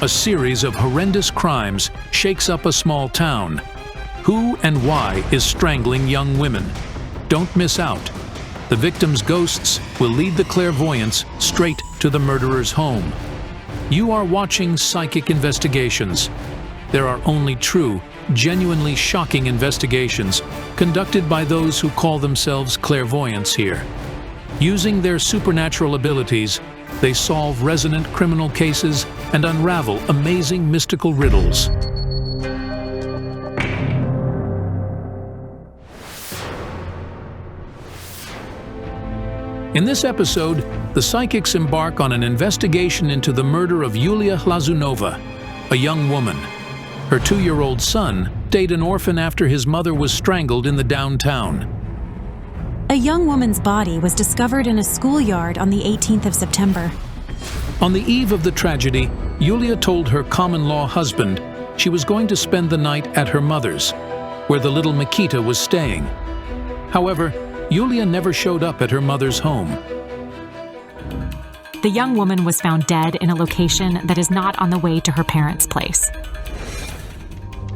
A series of horrendous crimes shakes up a small town. Who and why is strangling young women? Don't miss out. The victims' ghosts will lead the clairvoyants straight to the murderer's home. You are watching Psychic Investigations. There are only true, genuinely shocking investigations conducted by those who call themselves clairvoyants here. Using their supernatural abilities, they solve resonant criminal cases and unravel amazing mystical riddles. In this episode, the psychics embark on an investigation into the murder of Yulia Hlazunova, a young woman. Her 2-year-old son stayed an orphan after his mother was strangled in the downtown. A young woman's body was discovered in a schoolyard on the 18th of September. On the eve of the tragedy, Yulia told her common-law husband she was going to spend the night at her mother's, where the little Mikita was staying. However, Yulia never showed up at her mother's home. The young woman was found dead in a location that is not on the way to her parents' place.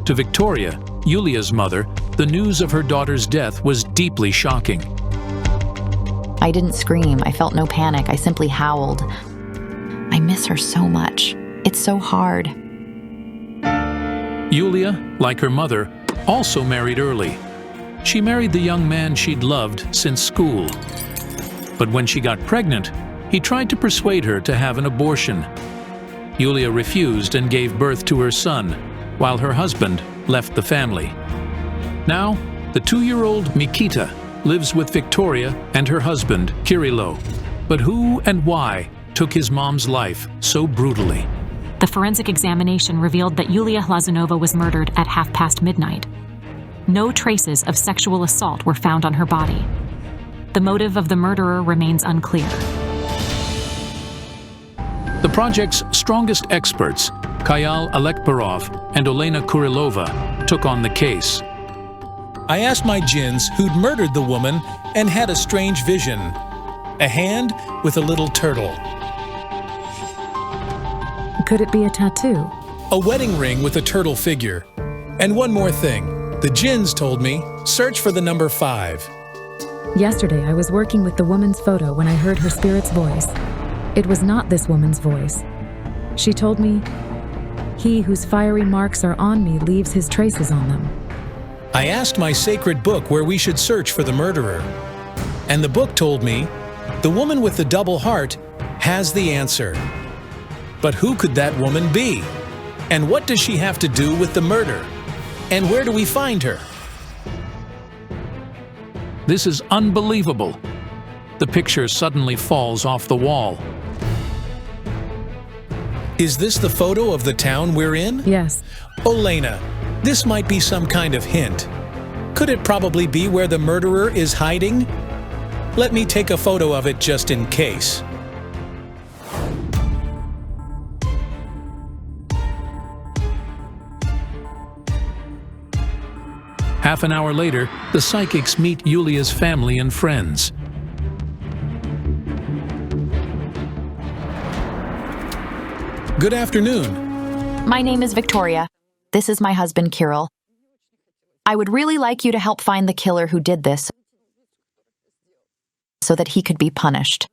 To Victoria, Yulia's mother, the news of her daughter's death was deeply shocking. I didn't scream. I felt no panic. I simply howled. I miss her so much. It's so hard. Yulia, like her mother, also married early. She married the young man she'd loved since school. But when she got pregnant, he tried to persuade her to have an abortion. Yulia refused and gave birth to her son, while her husband left the family. Now, the 2-year-old Mikita lives with Victoria and her husband, Kirilo. But who and why took his mom's life so brutally? The forensic examination revealed that Yulia Hlazunova was murdered at midnight. No traces of sexual assault were found on her body. The motive of the murderer remains unclear. The project's strongest experts, Kayal Alekbarov and Olena Kurilova, took on the case. I asked my djinns who'd murdered the woman and had a strange vision. A hand with a little turtle. Could it be a tattoo? A wedding ring with a turtle figure. And one more thing. The djinns told me, search for the number 5. Yesterday, I was working with the woman's photo when I heard her spirit's voice. It was not this woman's voice. She told me, "He whose fiery marks are on me leaves his traces on them." I asked my sacred book where we should search for the murderer. And the book told me, the woman with the double heart has the answer. But who could that woman be? And what does she have to do with the murder? And where do we find her? This is unbelievable. The picture suddenly falls off the wall. Is this the photo of the town we're in? Yes. Olena, this might be some kind of hint. Could it probably be where the murderer is hiding? Let me take a photo of it just in case. Half an hour later, the psychics meet Yulia's family and friends. Good afternoon. My name is Victoria. This is my husband, Kirill. I would really like you to help find the killer who did this so that he could be punished.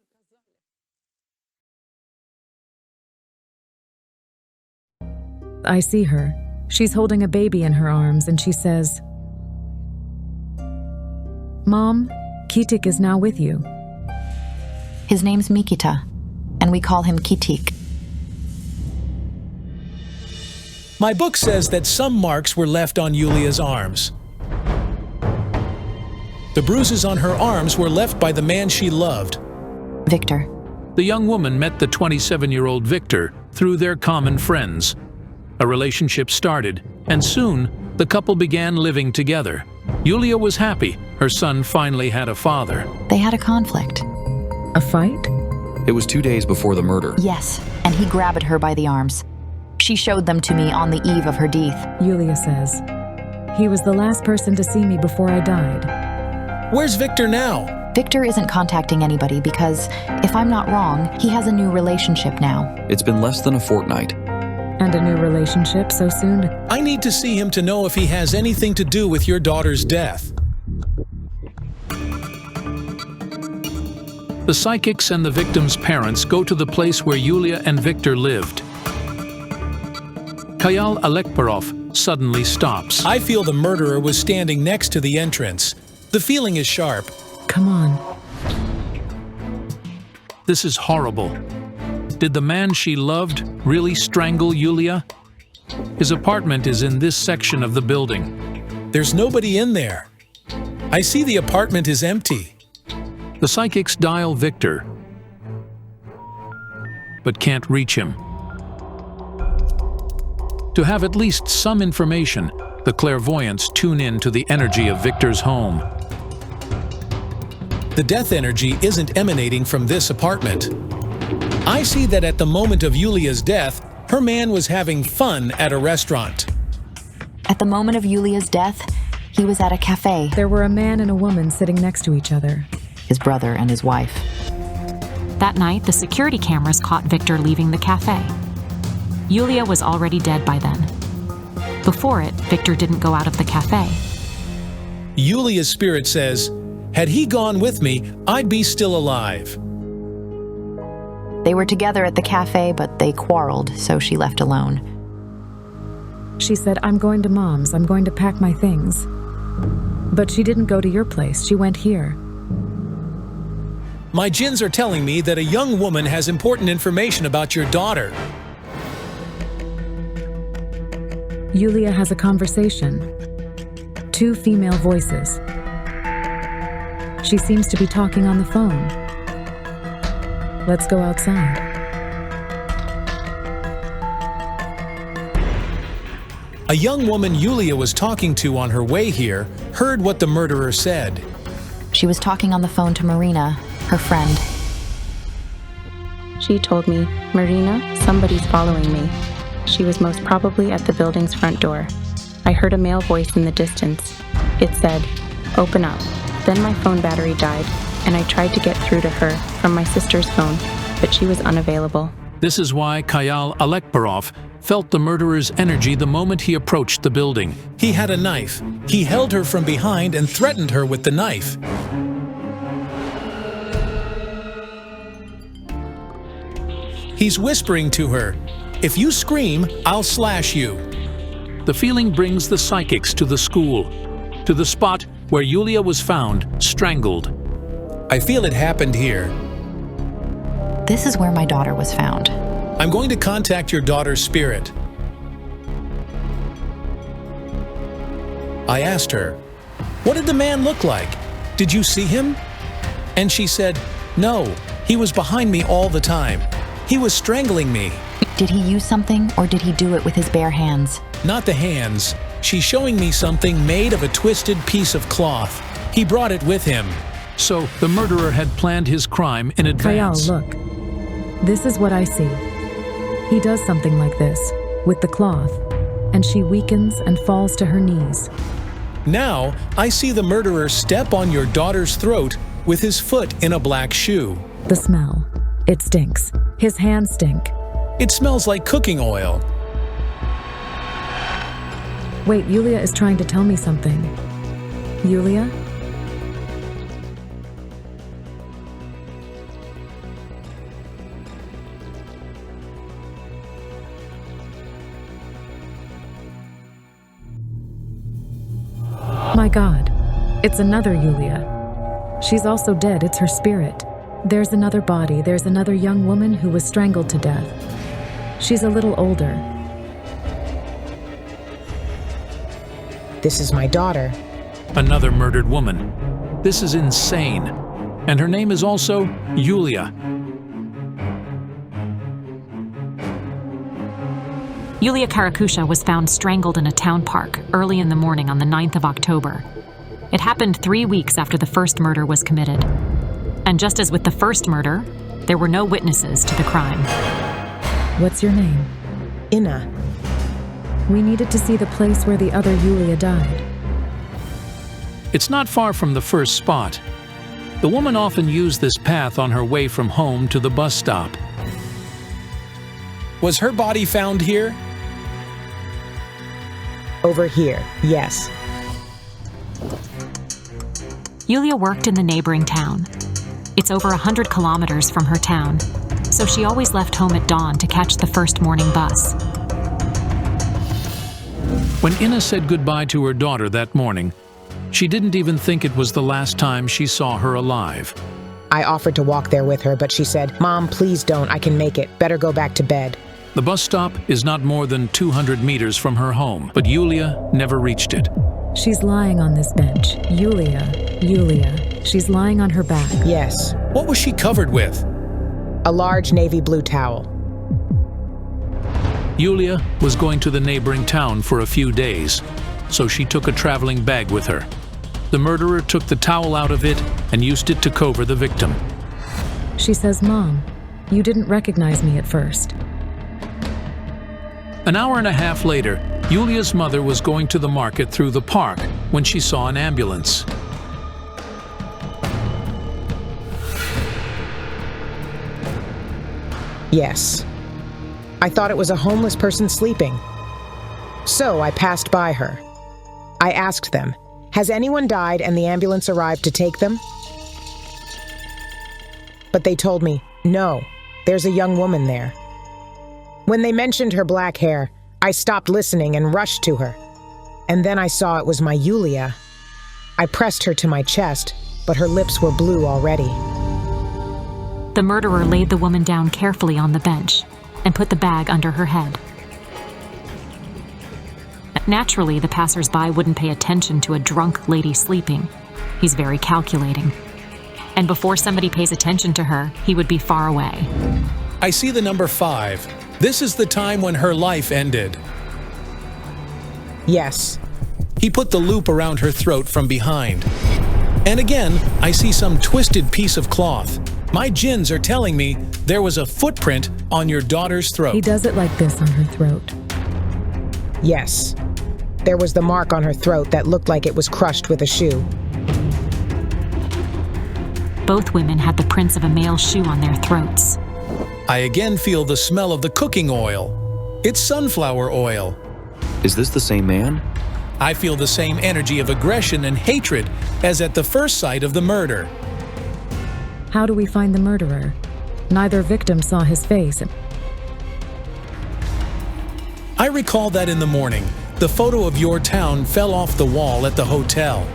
I see her. She's holding a baby in her arms and she says, "Mom, Kitik is now with you." His name's Mikita, and we call him Kitik. My book says that some marks were left on Yulia's arms. The bruises on her arms were left by the man she loved. Victor. The young woman met the 27-year-old Victor through their common friends. A relationship started, and soon the couple began living together. Yulia was happy. Her son finally had a father. They had a conflict. A fight? It was 2 days before the murder. Yes, and he grabbed her by the arms. She showed them to me on the eve of her death. Yulia says, "He was the last person to see me before I died." Where's Victor now? Victor isn't contacting anybody because, if I'm not wrong, he has a new relationship now. It's been less than a fortnight. And a new relationship so soon? I need to see him to know if he has anything to do with your daughter's death. The psychics and the victim's parents go to the place where Yulia and Victor lived. Kayal Alekperov suddenly stops. I feel the murderer was standing next to the entrance. The feeling is sharp. Come on. This is horrible. Did the man she loved really strangle Yulia? His apartment is in this section of the building. There's nobody in there. I see the apartment is empty. The psychics dial Victor, but can't reach him. To have at least some information, the clairvoyants tune in to the energy of Victor's home. The death energy isn't emanating from this apartment. I see that at the moment of Yulia's death, her man was having fun at a restaurant. At the moment of Yulia's death, he was at a cafe. There were a man and a woman sitting next to each other. His brother and his wife. That night, the security cameras caught Victor leaving the cafe. Yulia was already dead by then. Before it, Victor didn't go out of the cafe. Yulia's spirit says, had he gone with me, I'd be still alive. They were together at the cafe, but they quarreled, so she left alone. She said, I'm going to Mom's. I'm going to pack my things. But she didn't go to your place. She went here. My jinns are telling me that a young woman has important information about your daughter. Yulia has a conversation. 2 female voices. She seems to be talking on the phone. Let's go outside. A young woman Yulia was talking to on her way here heard what the murderer said. She was talking on the phone to Marina, her friend. She told me, Marina, somebody's following me. She was most probably at the building's front door. I heard a male voice in the distance. It said, open up. Then my phone battery died, and I tried to get through to her from my sister's phone, but she was unavailable. This is why Kayal Alekperov felt the murderer's energy the moment he approached the building. He had a knife. He held her from behind and threatened her with the knife. He's whispering to her, if you scream, I'll slash you. The feeling brings the psychics to the school, to the spot where Yulia was found, strangled. I feel it happened here. This is where my daughter was found. I'm going to contact your daughter's spirit. I asked her, what did the man look like? Did you see him? And she said, no, he was behind me all the time. He was strangling me. Did he use something, or did he do it with his bare hands? Not the hands. She's showing me something made of a twisted piece of cloth. He brought it with him. So the murderer had planned his crime in advance. Kayal, look. This is what I see. He does something like this, with the cloth, and she weakens and falls to her knees. Now, I see the murderer step on your daughter's throat with his foot in a black shoe. The smell. It stinks. His hands stink. It smells like cooking oil. Wait, Yulia is trying to tell me something. Yulia? My God, it's another Yulia. She's also dead, it's her spirit. There's another body, there's another young woman who was strangled to death. She's a little older. This is my daughter. Another murdered woman. This is insane. And her name is also Yulia. Yulia Karakusha was found strangled in a town park early in the morning on the 9th of October. It happened 3 weeks after the first murder was committed. And just as with the first murder, there were no witnesses to the crime. What's your name? Inna. We needed to see the place where the other Yulia died. It's not far from the first spot. The woman often used this path on her way from home to the bus stop. Was her body found here? Over here, yes. Yulia worked in the neighboring town. It's over 100 kilometers from her town, so she always left home at dawn to catch the first morning bus. When Inna said goodbye to her daughter that morning, she didn't even think it was the last time she saw her alive. I offered to walk there with her, but she said, "Mom, please don't, I can make it. Better go back to bed." The bus stop is not more than 200 meters from her home, but Yulia never reached it. She's lying on this bench. Yulia. She's lying on her back. Yes. What was she covered with? A large navy blue towel. Yulia was going to the neighboring town for a few days, so she took a traveling bag with her. The murderer took the towel out of it and used it to cover the victim. She says, "Mom, you didn't recognize me at first." An hour and a half later, Yulia's mother was going to the market through the park when she saw an ambulance. Yes. I thought it was a homeless person sleeping. So I passed by her. I asked them, "Has anyone died and the ambulance arrived to take them?" But they told me, "No, there's a young woman there." When they mentioned her black hair, I stopped listening and rushed to her. And then I saw it was my Yulia. I pressed her to my chest, but her lips were blue already. The murderer laid the woman down carefully on the bench and put the bag under her head. Naturally, the passers-by wouldn't pay attention to a drunk lady sleeping. He's very calculating. And before somebody pays attention to her, he would be far away. I see the number 5. This is the time when her life ended. Yes. He put the loop around her throat from behind. And again, I see some twisted piece of cloth. My gins are telling me there was a footprint on your daughter's throat. He does it like this on her throat. Yes. There was the mark on her throat that looked like it was crushed with a shoe. Both women had the prints of a male shoe on their throats. I again feel the smell of the cooking oil. It's sunflower oil. Is this the same man? I feel the same energy of aggression and hatred as at the first sight of the murder. How do we find the murderer? Neither victim saw his face. I recall that in the morning, the photo of your town fell off the wall at the hotel.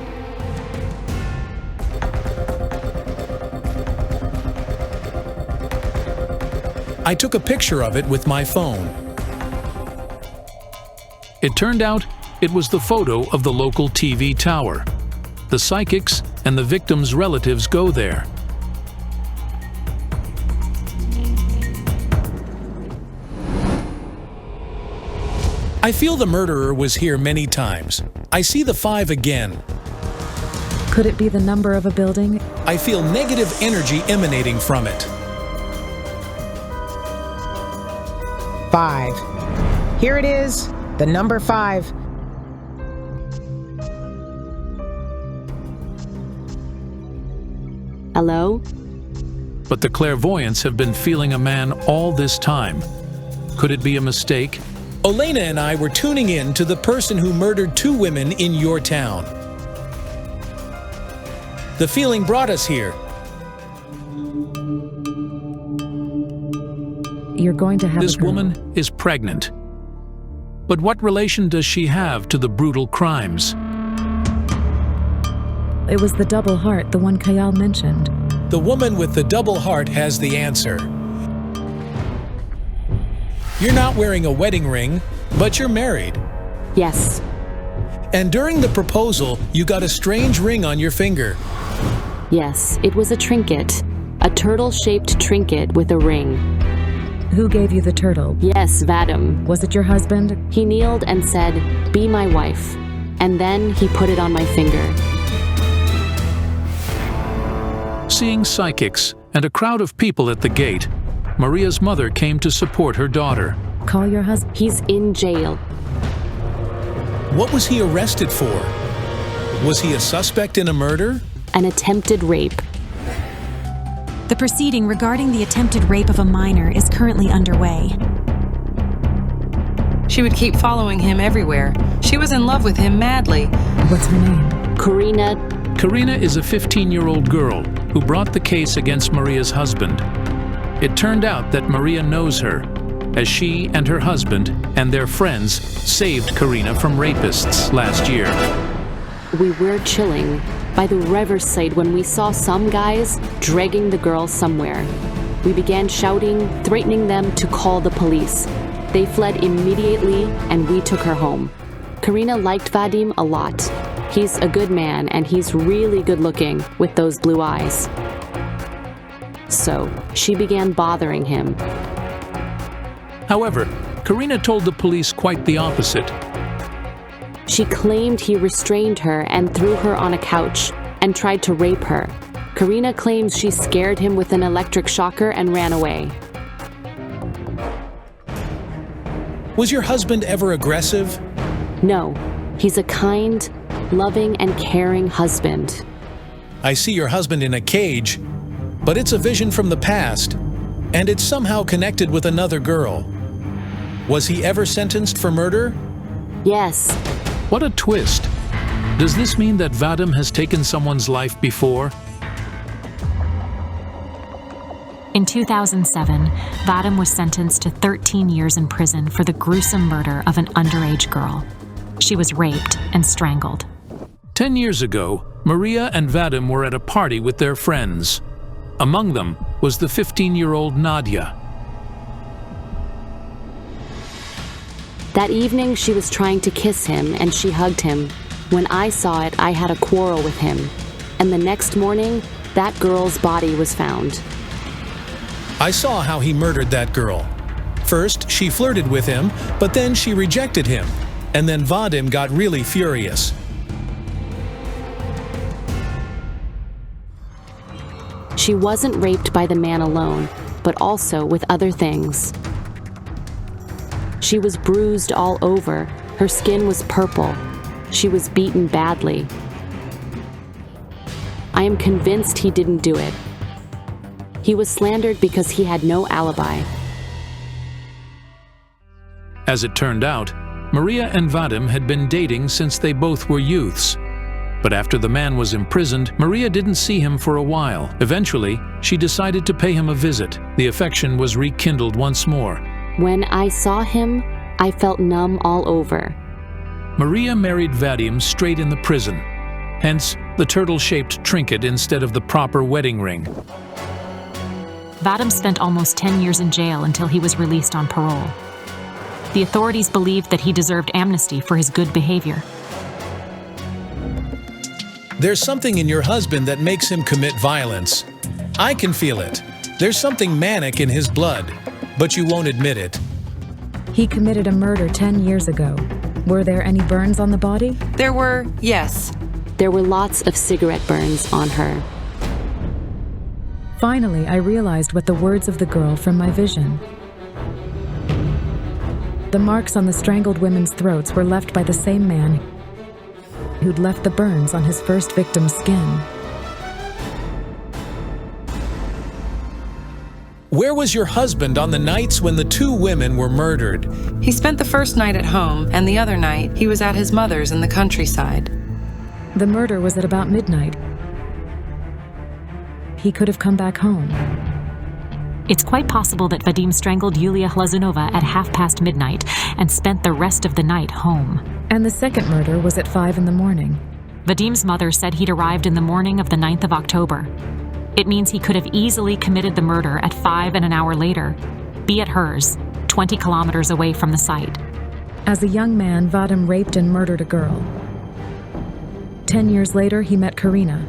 I took a picture of it with my phone. It turned out it was the photo of the local TV tower. The psychics and the victim's relatives go there. I feel the murderer was here many times. I see the 5 again. Could it be the number of a building? I feel negative energy emanating from it. 5. Here it is, the number 5. Hello? But the clairvoyants have been feeling a man all this time. Could it be a mistake? Olena and I were tuning in to the person who murdered 2 women in your town. The feeling brought us here. You're going to have This a girl. woman is pregnant. But what relation does she have to the brutal crimes? It was the double heart, the one Kayal mentioned. The woman with the double heart has the answer. You're not wearing a wedding ring, but you're married. Yes. And during the proposal, you got a strange ring on your finger. Yes, it was a trinket. A turtle-shaped trinket with a ring. Who gave you the turtle? Yes, Vadim. Was it your husband? He kneeled and said, "Be my wife." And then he put it on my finger. Seeing psychics and a crowd of people at the gate, Maria's mother came to support her daughter. Call your husband. He's in jail. What was he arrested for? Was he a suspect in a murder? An attempted rape. The proceeding regarding the attempted rape of a minor is currently underway. She would keep following him everywhere. She was in love with him madly. What's her name? Karina. Karina is a 15-year-old girl who brought the case against Maria's husband. It turned out that Maria knows her, as she and her husband and their friends saved Karina from rapists last year. We were chilling by the riverside when we saw some guys dragging the girl somewhere. We began shouting, threatening them to call the police. They fled immediately and we took her home. Karina liked Vadim a lot. He's a good man and he's really good looking with those blue eyes. So she began bothering him. However, Karina told the police quite the opposite. She claimed he restrained her and threw her on a couch and tried to rape her. Karina claims she scared him with an electric shocker and ran away. Was your husband ever aggressive? No, he's a kind, loving, and caring husband. I see your husband in a cage, but it's a vision from the past, and it's somehow connected with another girl. Was he ever sentenced for murder? Yes. What a twist. Does this mean that Vadim has taken someone's life before? In 2007, Vadim was sentenced to 13 years in prison for the gruesome murder of an underage girl. She was raped and strangled. 10 years ago, Maria and Vadim were at a party with their friends. Among them was the 15-year-old Nadia. That evening, she was trying to kiss him and she hugged him. When I saw it, I had a quarrel with him. And the next morning, that girl's body was found. I saw how he murdered that girl. First, she flirted with him, but then she rejected him. And then Vadim got really furious. She wasn't raped by the man alone, but also with other things. She was bruised all over. Her skin was purple. She was beaten badly. I am convinced he didn't do it. He was slandered because he had no alibi. As it turned out, Maria and Vadim had been dating since they both were youths. But after the man was imprisoned, Maria didn't see him for a while. Eventually, she decided to pay him a visit. The affection was rekindled once more. When I saw him, I felt numb all over. Maria married Vadim straight in the prison, hence the turtle-shaped trinket instead of the proper wedding ring. Vadim spent almost 10 years in jail until he was released on parole. The authorities believed that he deserved amnesty for his good behavior. There's something in your husband that makes him commit violence. I can feel it. There's something manic in his blood, but you won't admit it. He committed a murder 10 years ago. Were there any burns on the body? There were, yes. There were lots of cigarette burns on her. Finally, I realized what the words of the girl from my vision. The marks on the strangled women's throats were left by the same man who'd left the burns on his first victim's skin. Where was your husband on the nights when the two women were murdered? He spent the first night at home, and the other night, he was at his mother's in the countryside. The murder was at about midnight. He could have come back home. It's quite possible that Vadim strangled Yulia Hlazunova at midnight and spent the rest of the night home. And the second murder was at 5 in the morning. Vadim's mother said he'd arrived in the morning of the 9th of October. It means he could have easily committed the murder at 5 and an hour later, be at hers, 20 kilometers away from the site. As a young man, Vadim raped and murdered a girl. 10 years later, he met Karina.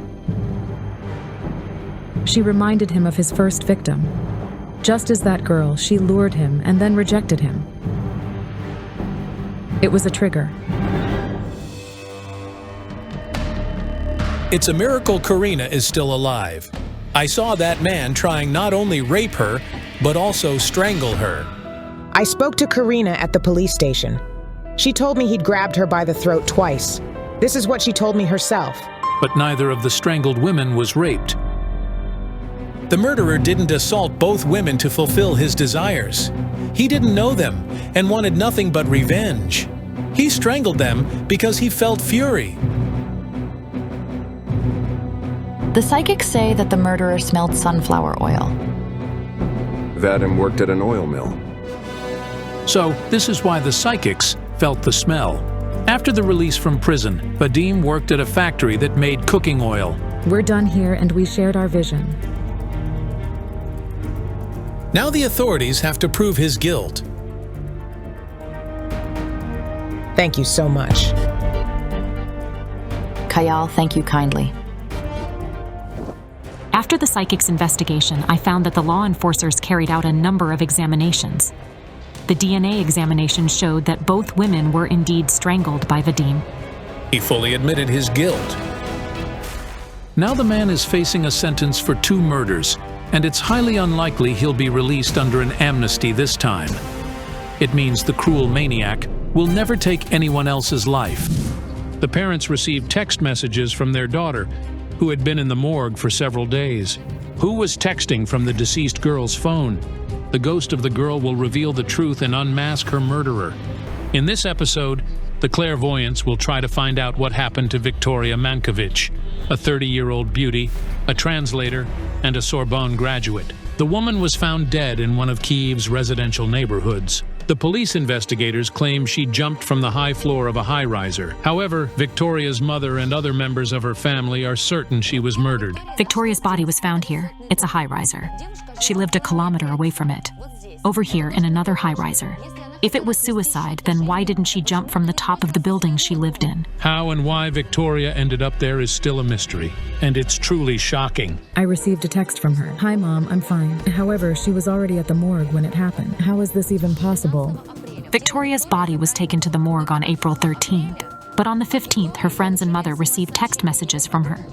She reminded him of his first victim. Just as that girl, she lured him and then rejected him. It was a trigger. It's a miracle Karina is still alive. I saw that man trying not only rape her, but also strangle her. I spoke to Karina at the police station. She told me he'd grabbed her by the throat twice. This is what she told me herself. But neither of the strangled women was raped. The murderer didn't assault both women to fulfill his desires. He didn't know them and wanted nothing but revenge. He strangled them because he felt fury. The psychics say that the murderer smelled sunflower oil. That and worked at an oil mill. So, this is why the psychics felt the smell. After the release from prison, Vadim worked at a factory that made cooking oil. We're done here and we shared our vision. Now the authorities have to prove his guilt. Thank you so much. Kayal, thank you kindly. After the psychic's investigation, I found that the law enforcers carried out a number of examinations. The DNA examination showed that both women were indeed strangled by Vadim. He fully admitted his guilt. Now the man is facing a sentence for 2 murders, and it's highly unlikely he'll be released under an amnesty this time. It means the cruel maniac will never take anyone else's life. The parents received text messages from their daughter, who had been in the morgue for several days. Who was texting from the deceased girl's phone? The ghost of the girl will reveal the truth and unmask her murderer. In this episode, the clairvoyants will try to find out what happened to Victoria Mankiewicz, a 30-year-old beauty, a translator, and a Sorbonne graduate. The woman was found dead in one of Kyiv's residential neighborhoods. The police investigators claim she jumped from the high floor of a high-riser. However, Victoria's mother and other members of her family are certain she was murdered. Victoria's body was found here. It's a high-riser. She lived a kilometer away from it. Over here in another high-riser. If it was suicide, then why didn't she jump from the top of the building she lived in? How and why Victoria ended up there is still a mystery, and it's truly shocking. I received a text from her. Hi, Mom, I'm fine. However, she was already at the morgue when it happened. How is this even possible? Victoria's body was taken to the morgue on April 13th, but on the 15th, her friends and mother received text messages from her.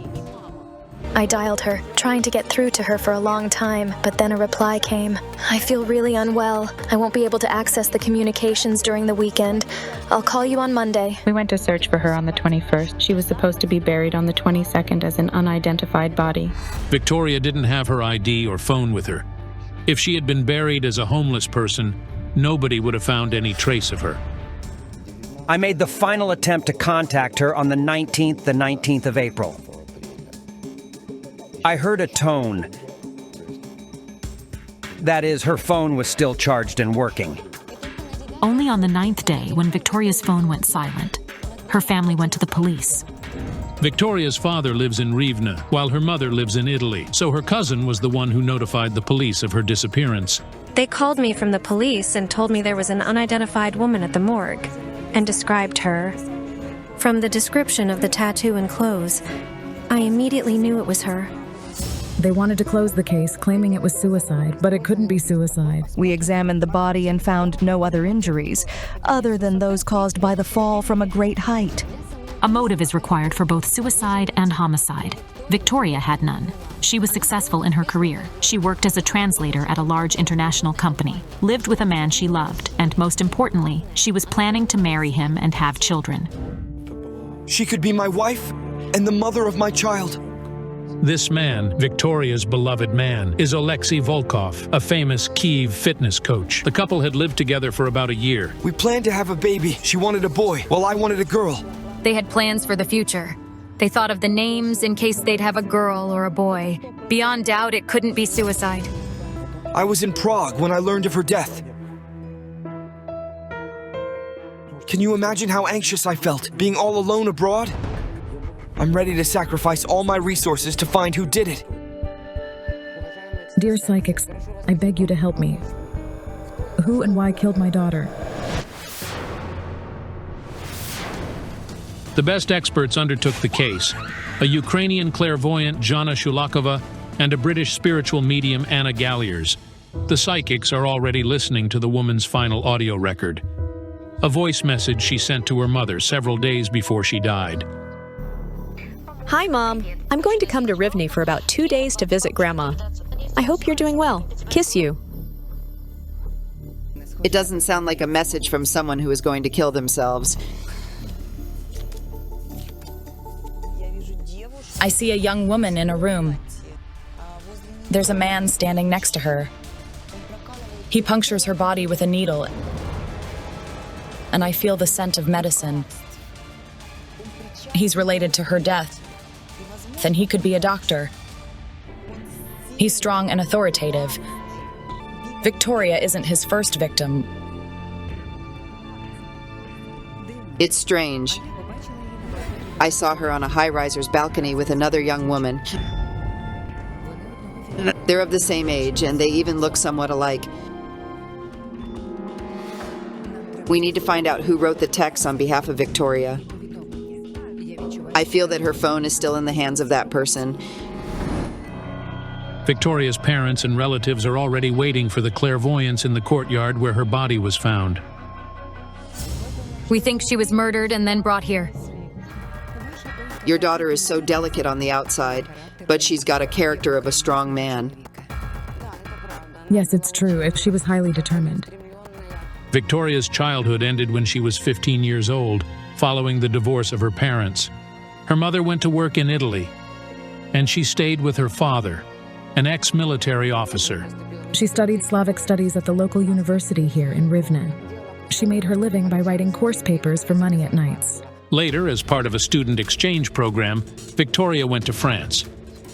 I dialed her, trying to get through to her for a long time, but then a reply came. I feel really unwell. I won't be able to access the communications during the weekend. I'll call you on Monday. We went to search for her on the 21st. She was supposed to be buried on the 22nd as an unidentified body. Victoria didn't have her ID or phone with her. If she had been buried as a homeless person, nobody would have found any trace of her. I made the final attempt to contact her on the 19th of April. I heard a tone. That is, her phone was still charged and working. Only on the 9th day, when Victoria's phone went silent, her family went to the police. Victoria's father lives in Rivne, while her mother lives in Italy, so her cousin was the one who notified the police of her disappearance. They called me from the police and told me there was an unidentified woman at the morgue, and described her. From the description of the tattoo and clothes, I immediately knew it was her. They wanted to close the case, claiming it was suicide, but it couldn't be suicide. We examined the body and found no other injuries, other than those caused by the fall from a great height. A motive is required for both suicide and homicide. Victoria had none. She was successful in her career. She worked as a translator at a large international company, lived with a man she loved, and most importantly, she was planning to marry him and have children. She could be my wife and the mother of my child. This man, Victoria's beloved man, is Alexei Volkov, a famous Kyiv fitness coach. The couple had lived together for about a year. We planned to have a baby. She wanted a boy, while I wanted a girl. They had plans for the future. They thought of the names in case they'd have a girl or a boy. Beyond doubt, it couldn't be suicide. I was in Prague when I learned of her death. Can you imagine how anxious I felt, being all alone abroad? I'm ready to sacrifice all my resources to find who did it. Dear psychics, I beg you to help me. Who and why killed my daughter? The best experts undertook the case, a Ukrainian clairvoyant, Jana Shulakova, and a British spiritual medium, Anna Galliers. The psychics are already listening to the woman's final audio record, a voice message she sent to her mother several days before she died. Hi, Mom. I'm going to come to Rivne for about 2 days to visit Grandma. I hope you're doing well. Kiss you. It doesn't sound like a message from someone who is going to kill themselves. I see a young woman in a room. There's a man standing next to her. He punctures her body with a needle, and I feel the scent of medicine. He's related to her death, and he could be a doctor. He's strong and authoritative. Victoria isn't his first victim. It's strange. I saw her on a high-riser's balcony with another young woman. They're of the same age, and they even look somewhat alike. We need to find out who wrote the text on behalf of Victoria. I feel that her phone is still in the hands of that person. Victoria's parents and relatives are already waiting for the clairvoyance in the courtyard where her body was found. We think she was murdered and then brought here. Your daughter is so delicate on the outside, but she's got a character of a strong man. Yes, it's true. If she was highly determined. Victoria's childhood ended when she was 15 years old, following the divorce of her parents. Her mother went to work in Italy, and she stayed with her father, an ex-military officer. She studied Slavic studies at the local university here in Rivne. She made her living by writing course papers for money at nights. Later, as part of a student exchange program, Victoria went to France.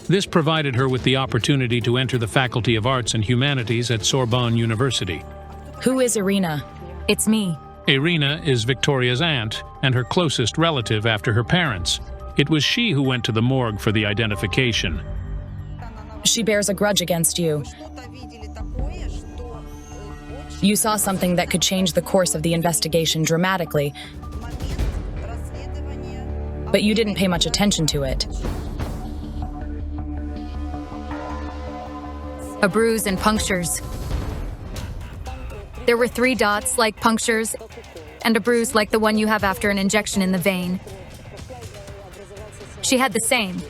This provided her with the opportunity to enter the Faculty of Arts and Humanities at Sorbonne University. Who is Irina? It's me. Irina is Victoria's aunt and her closest relative after her parents. It was she who went to the morgue for the identification. She bears a grudge against you. You saw something that could change the course of the investigation dramatically, but you didn't pay much attention to it. A bruise and punctures. There were 3 dots like punctures, and a bruise like the one you have after an injection in the vein. She had the same.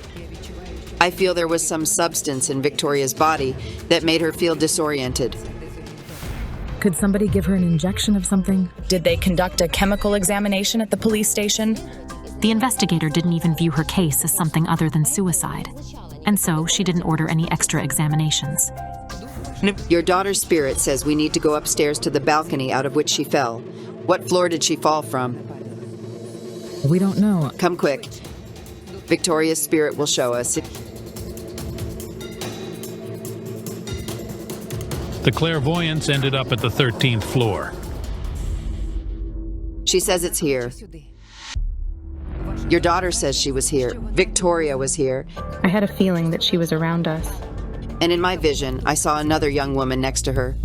I feel there was some substance in Victoria's body that made her feel disoriented. Could somebody give her an injection of something? Did they conduct a chemical examination at the police station? The investigator didn't even view her case as something other than suicide, and so she didn't order any extra examinations. Your daughter's spirit says we need to go upstairs to the balcony out of which she fell. What floor did she fall from? We don't know. Come quick. Victoria's spirit will show us. The clairvoyance ended up at the 13th floor. She says it's here. Your daughter says she was here. Victoria was here. I had a feeling that she was around us. And in my vision, I saw another young woman next to her.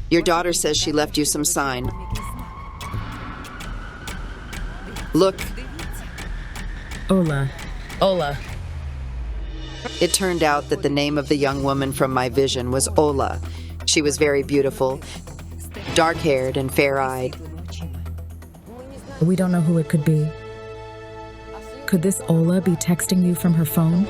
Your daughter says she left you some sign. Look. Ola. Ola. It turned out that the name of the young woman from my vision was Ola. She was very beautiful, dark-haired and fair-eyed. We don't know who it could be. Could this Ola be texting you from her phone?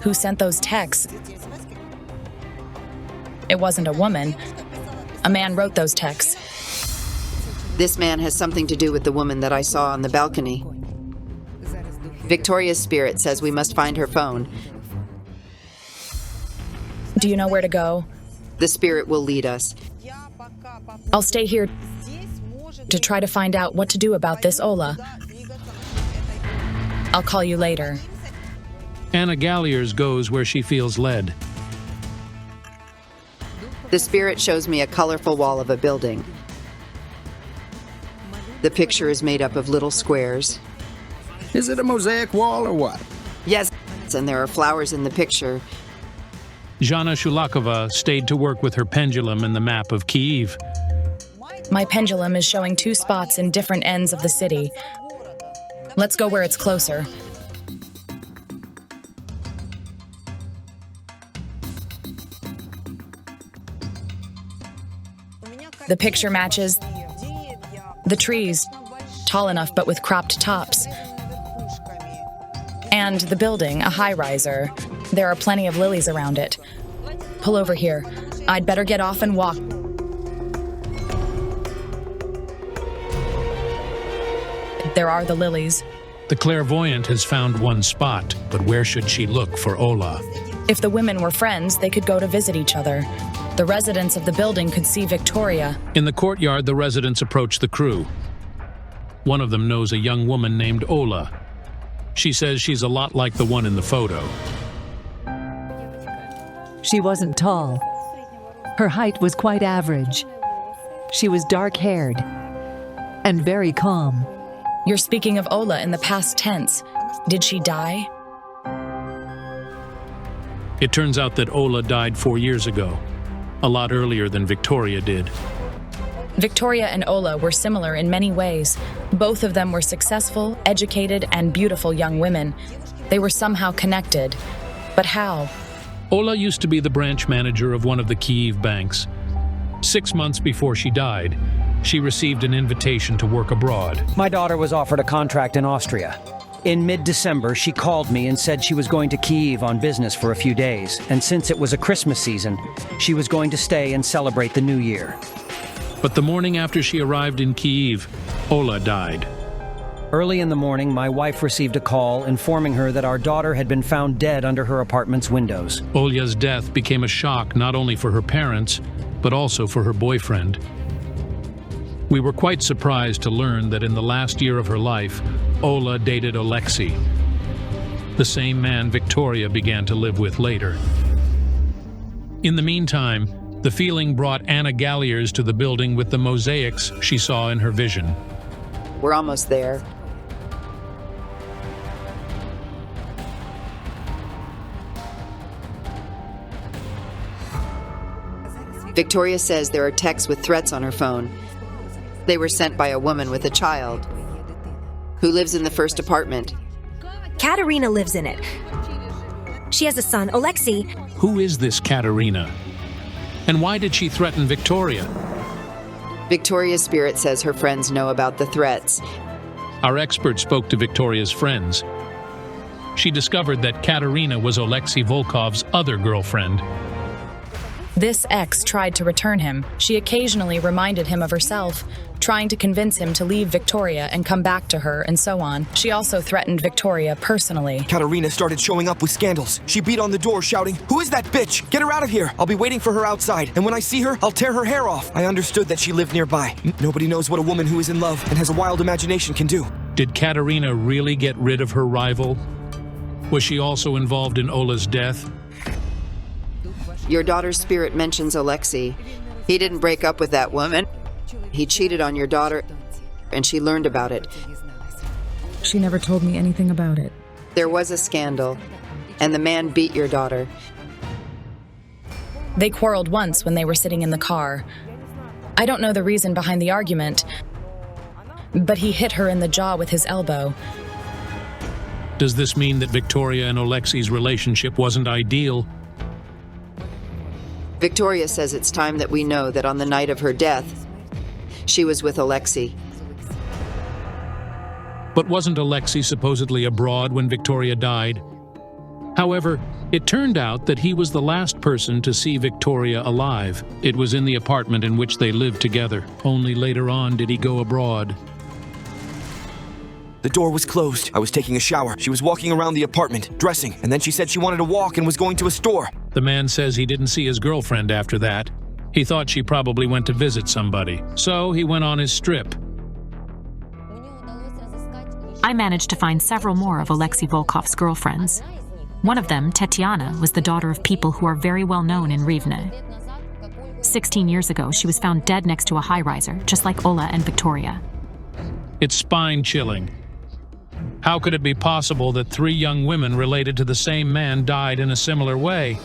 Who sent those texts? It wasn't a woman. A man wrote those texts. This man has something to do with the woman that I saw on the balcony. Victoria's spirit says we must find her phone. Do you know where to go? The spirit will lead us. I'll stay here to try to find out what to do about this Ola. I'll call you later. Anna Galliers goes where she feels led. The spirit shows me a colorful wall of a building. The picture is made up of little squares. Is it a mosaic wall or what? Yes, and there are flowers in the picture. Zhana Shulakova stayed to work with her pendulum in the map of Kyiv. My pendulum is showing 2 spots in different ends of the city. Let's go where it's closer. The picture matches the trees, tall enough but with cropped tops. And the building, a high-riser. There are plenty of lilies around it. Pull over here. I'd better get off and walk. There are the lilies. The clairvoyant has found one spot, but where should she look for Ola? If the women were friends, they could go to visit each other. The residents of the building could see Victoria. In the courtyard, the residents approach the crew. One of them knows a young woman named Ola. She says she's a lot like the one in the photo. She wasn't tall. Her height was quite average. She was dark-haired and very calm. You're speaking of Ola in the past tense. Did she die? It turns out that Ola died 4 years ago, a lot earlier than Victoria did. Victoria and Ola were similar in many ways. Both of them were successful, educated, and beautiful young women. They were somehow connected. But how? Ola used to be the branch manager of one of the Kyiv banks. 6 months before she died, she received an invitation to work abroad. My daughter was offered a contract in Austria. In mid-December, she called me and said she was going to Kyiv on business for a few days, and since it was a Christmas season, she was going to stay and celebrate the New Year. But the morning after she arrived in Kyiv, Ola died. Early in the morning, my wife received a call informing her that our daughter had been found dead under her apartment's windows. Ola's death became a shock not only for her parents, but also for her boyfriend. We were quite surprised to learn that in the last year of her life, Ola dated Alexei, the same man Victoria began to live with later. In the meantime, the feeling brought Anna Galliers to the building with the mosaics she saw in her vision. We're almost there. Victoria says there are texts with threats on her phone. They were sent by a woman with a child who lives in the first apartment. Katerina lives in it. She has a son, Alexei. Who is this Katerina? And why did she threaten Victoria? Victoria's spirit says her friends know about the threats. Our expert spoke to Victoria's friends. She discovered that Katerina was Alexei Volkov's other girlfriend. This ex tried to return him. She occasionally reminded him of herself, trying to convince him to leave Victoria and come back to her, and so on. She also threatened Victoria personally. Katerina started showing up with scandals. She beat on the door shouting, "Who is that bitch? Get her out of here. I'll be waiting for her outside. And when I see her, I'll tear her hair off." I understood that she lived nearby. Nobody knows what a woman who is in love and has a wild imagination can do. Did Katerina really get rid of her rival? Was she also involved in Ola's death? Your daughter's spirit mentions Alexei. He didn't break up with that woman. He cheated on your daughter, and she learned about it. She never told me anything about it. There was a scandal, and the man beat your daughter. They quarreled once when they were sitting in the car. I don't know the reason behind the argument, but he hit her in the jaw with his elbow. Does this mean that Victoria and Alexei's relationship wasn't ideal? Victoria says it's time that we know that on the night of her death, she was with Alexei. But wasn't Alexei supposedly abroad when Victoria died? However, it turned out that he was the last person to see Victoria alive. It was in the apartment in which they lived together. Only later on did he go abroad. The door was closed. I was taking a shower. She was walking around the apartment, dressing, and then she said she wanted to walk and was going to a store. The man says he didn't see his girlfriend after that. He thought she probably went to visit somebody, so he went on his strip. I managed to find several more of Alexei Volkov's girlfriends. One of them, Tetiana, was the daughter of people who are very well known in Rivne. 16 years ago, she was found dead next to a high-riser, just like Ola and Victoria. It's spine-chilling. How could it be possible that 3 young women related to the same man died in a similar way?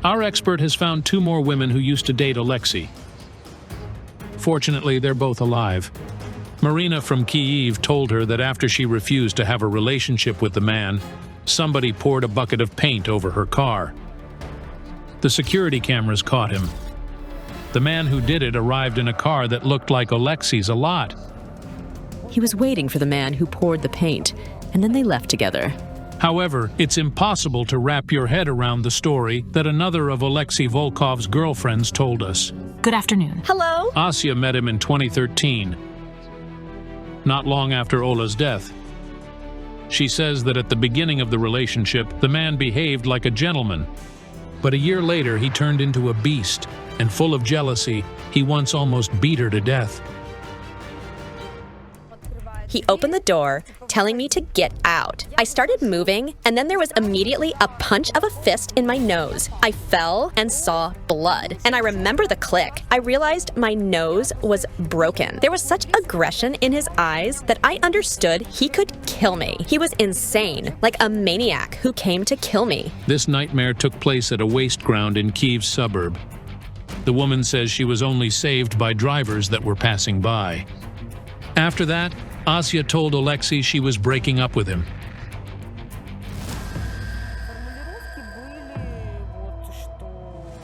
Our expert has found 2 more women who used to date Alexei. Fortunately, they're both alive. Marina from Kyiv told her that after she refused to have a relationship with the man, somebody poured a bucket of paint over her car. The security cameras caught him. The man who did it arrived in a car that looked like Alexei's a lot. He was waiting for the man who poured the paint, and then they left together. However, it's impossible to wrap your head around the story that another of Alexei Volkov's girlfriends told us. Good afternoon. Hello. Asya met him in 2013. not long after Ola's death. She says that at the beginning of the relationship, the man behaved like a gentleman. But a year later, he turned into a beast, and full of jealousy, he once almost beat her to death. He opened the door, telling me to get out. I started moving, and then there was immediately a punch of a fist in my nose. I fell and saw blood, and I remember the click. I realized my nose was broken. There was such aggression in his eyes that I understood he could kill me. He was insane, like a maniac who came to kill me. This nightmare took place at a waste ground in Kiev's suburb. The woman says she was only saved by drivers that were passing by. After that, Asya told Alexei she was breaking up with him.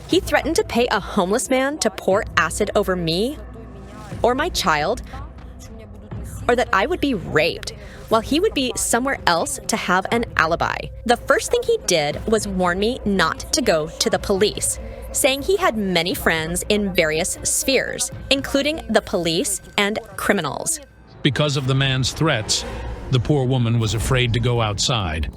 He threatened to pay a homeless man to pour acid over me or my child, or that I would be raped, while he would be somewhere else to have an alibi. The first thing he did was warn me not to go to the police, saying he had many friends in various spheres, including the police and criminals. Because of the man's threats, the poor woman was afraid to go outside.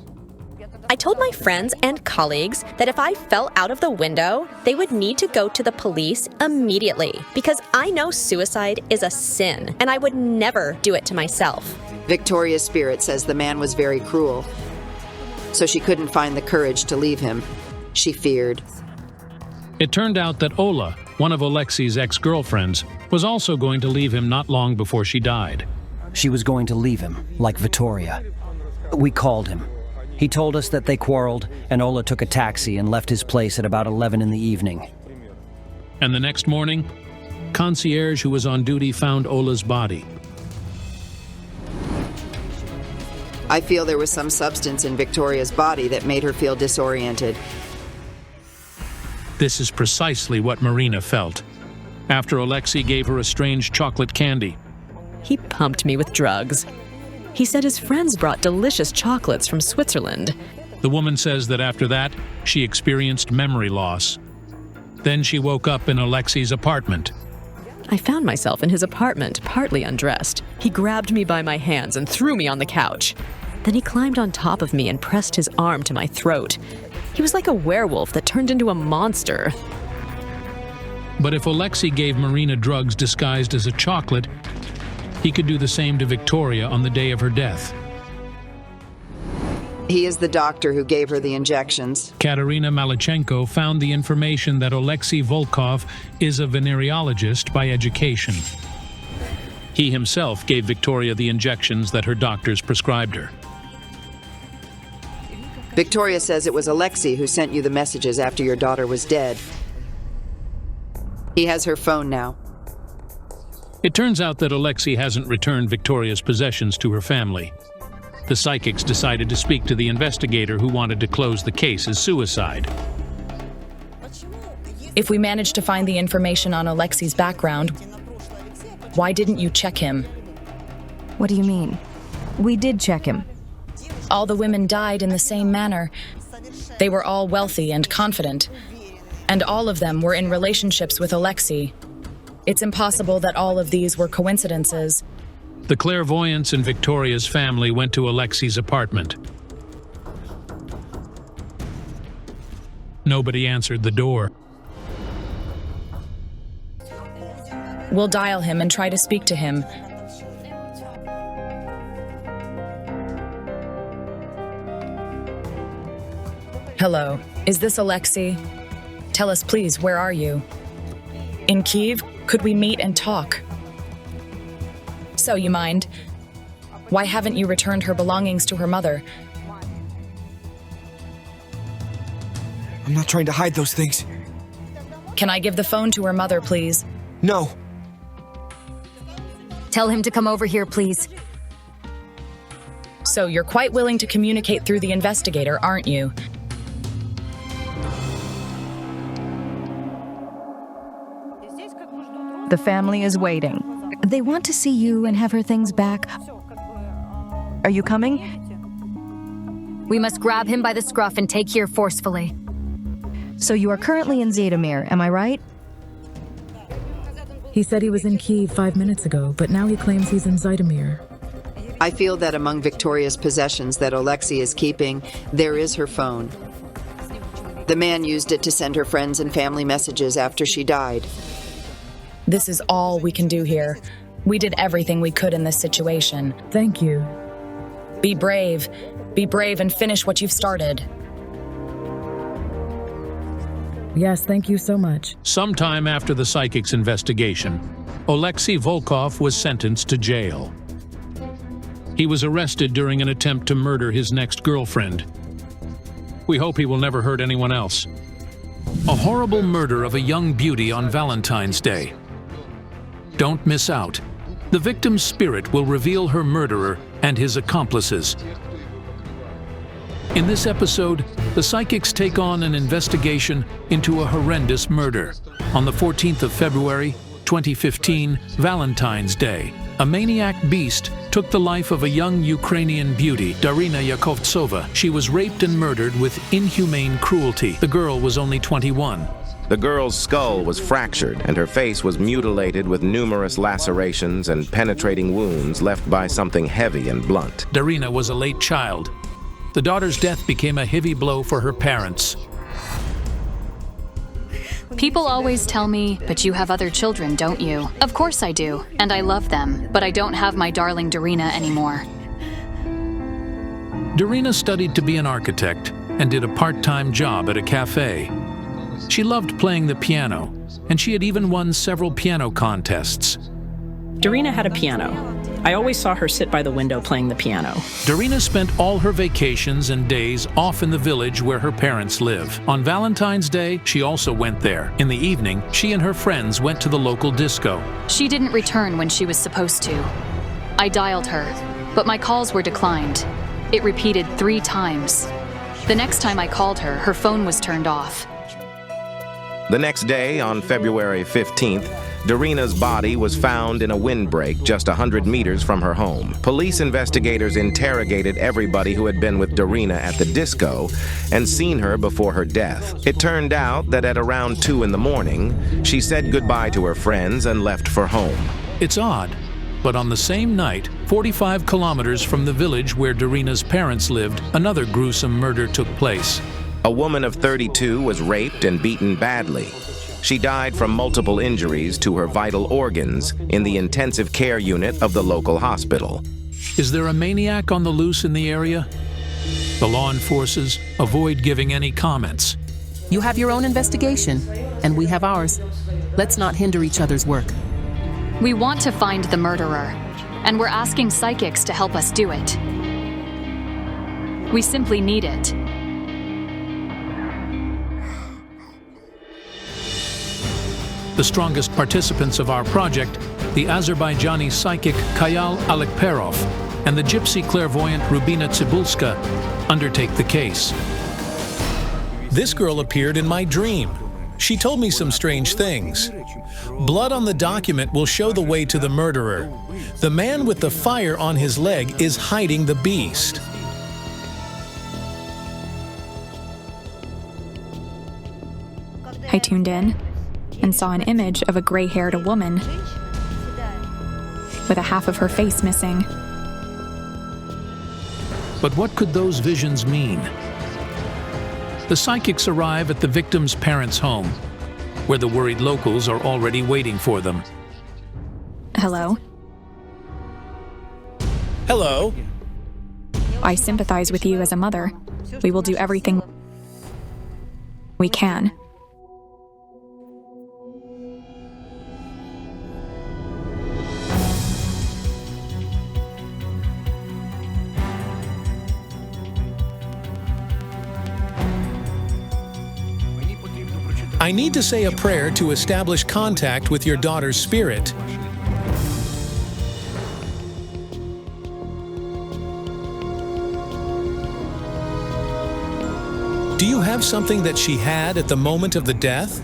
I told my friends and colleagues that if I fell out of the window, they would need to go to the police immediately, because I know suicide is a sin, and I would never do it to myself. Victoria's spirit says the man was very cruel, so she couldn't find the courage to leave him. She feared. It turned out that Ola, one of Alexei's ex-girlfriends, was also going to leave him not long before she died. She was going to leave him, like Victoria. We called him. He told us that they quarreled, and Ola took a taxi and left his place at about 11 in the evening. And the next morning, concierge who was on duty found Ola's body. I feel there was some substance in Victoria's body that made her feel disoriented. This is precisely what Marina felt after Alexei gave her a strange chocolate candy. He pumped me with drugs. He said his friends brought delicious chocolates from Switzerland. The woman says that after that, she experienced memory loss. Then she woke up in Alexei's apartment. I found myself in his apartment, partly undressed. He grabbed me by my hands and threw me on the couch. Then he climbed on top of me and pressed his arm to my throat. He was like a werewolf that turned into a monster. But if Alexei gave Marina drugs disguised as a chocolate, he could do the same to Victoria on the day of her death. He is the doctor who gave her the injections. Katerina Malichenko found the information that Alexei Volkov is a venereologist by education. He himself gave Victoria the injections that her doctors prescribed her. Victoria says it was Alexei who sent you the messages after your daughter was dead. He has her phone now. It turns out that Alexei hasn't returned Victoria's possessions to her family. The psychics decided to speak to the investigator who wanted to close the case as suicide. If we managed to find the information on Alexei's background, why didn't you check him? What do you mean? We did check him. All the women died in the same manner. They were all wealthy and confident, and all of them were in relationships with Alexei. It's impossible that all of these were coincidences. The clairvoyants in Victoria's family went to Alexei's apartment. Nobody answered the door. We'll dial him and try to speak to him. Hello, is this Alexei? Tell us please, where are you? In Kiev? Could we meet and talk? So you mind? Why haven't you returned her belongings to her mother? I'm not trying to hide those things. Can I give the phone to her mother, please? No. Tell him to come over here, please. So you're quite willing to communicate through the investigator, aren't you? The family is waiting. They want to see you and have her things back. Are you coming? We must grab him by the scruff and take here forcefully. So you are currently in Zhytomyr, am I right? He said he was in Kiev 5 minutes ago, but now he claims he's in Zhytomyr. I feel that among Victoria's possessions that Oleksii is keeping, there is her phone. The man used it to send her friends and family messages after she died. This is all we can do here. We did everything we could in this situation. Thank you. Be brave. Be brave and finish what you've started. Yes, thank you so much. Sometime after the psychic's investigation, Oleksii Volkov was sentenced to jail. He was arrested during an attempt to murder his next girlfriend. We hope he will never hurt anyone else. A horrible murder of a young beauty on Valentine's Day. Don't miss out. The victim's spirit will reveal her murderer and his accomplices. In this episode, the psychics take on an investigation into a horrendous murder. On the 14th of February, 2015, Valentine's Day, a maniac beast took the life of a young Ukrainian beauty, Darina Yakovtsova. She was raped and murdered with inhumane cruelty. The girl was only 21. The girl's skull was fractured and her face was mutilated with numerous lacerations and penetrating wounds left by something heavy and blunt. Darina was a late child. The daughter's death became a heavy blow for her parents. People always tell me, but you have other children, don't you? Of course I do, and I love them, but I don't have my darling Darina anymore. Darina studied to be an architect and did a part-time job at a cafe. She loved playing the piano, and she had even won several piano contests. Darina had a piano. I always saw her sit by the window playing the piano. Darina spent all her vacations and days off in the village where her parents live. On Valentine's Day, she also went there. In the evening, she and her friends went to the local disco. She didn't return when she was supposed to. I dialed her, but my calls were declined. It repeated 3 times. The next time I called her, her phone was turned off. The next day, on February 15th, Darina's body was found in a windbreak just 100 meters from her home. Police investigators interrogated everybody who had been with Darina at the disco and seen her before her death. It turned out that at around 2 in the morning, she said goodbye to her friends and left for home. It's odd, but on the same night, 45 kilometers from the village where Darina's parents lived, another gruesome murder took place. A woman of 32 was raped and beaten badly. She died from multiple injuries to her vital organs in the intensive care unit of the local hospital. Is there a maniac on the loose in the area? The law enforcers avoid giving any comments. You have your own investigation, and we have ours. Let's not hinder each other's work. We want to find the murderer, and we're asking psychics to help us do it. We simply need it. The strongest participants of our project, the Azerbaijani psychic Kayal Alikperov and the gypsy clairvoyant Rubina Tsibulska, undertake the case. This girl appeared in my dream. She told me some strange things. Blood on the document will show the way to the murderer. The man with the fire on his leg is hiding the beast. I tuned in and saw an image of a gray-haired woman with a half of her face missing. But what could those visions mean? The psychics arrive at the victim's parents' home, where the worried locals are already waiting for them. Hello? Hello. I sympathize with you as a mother. We will do everything we can. I need to say a prayer to establish contact with your daughter's spirit. Do you have something that she had at the moment of the death?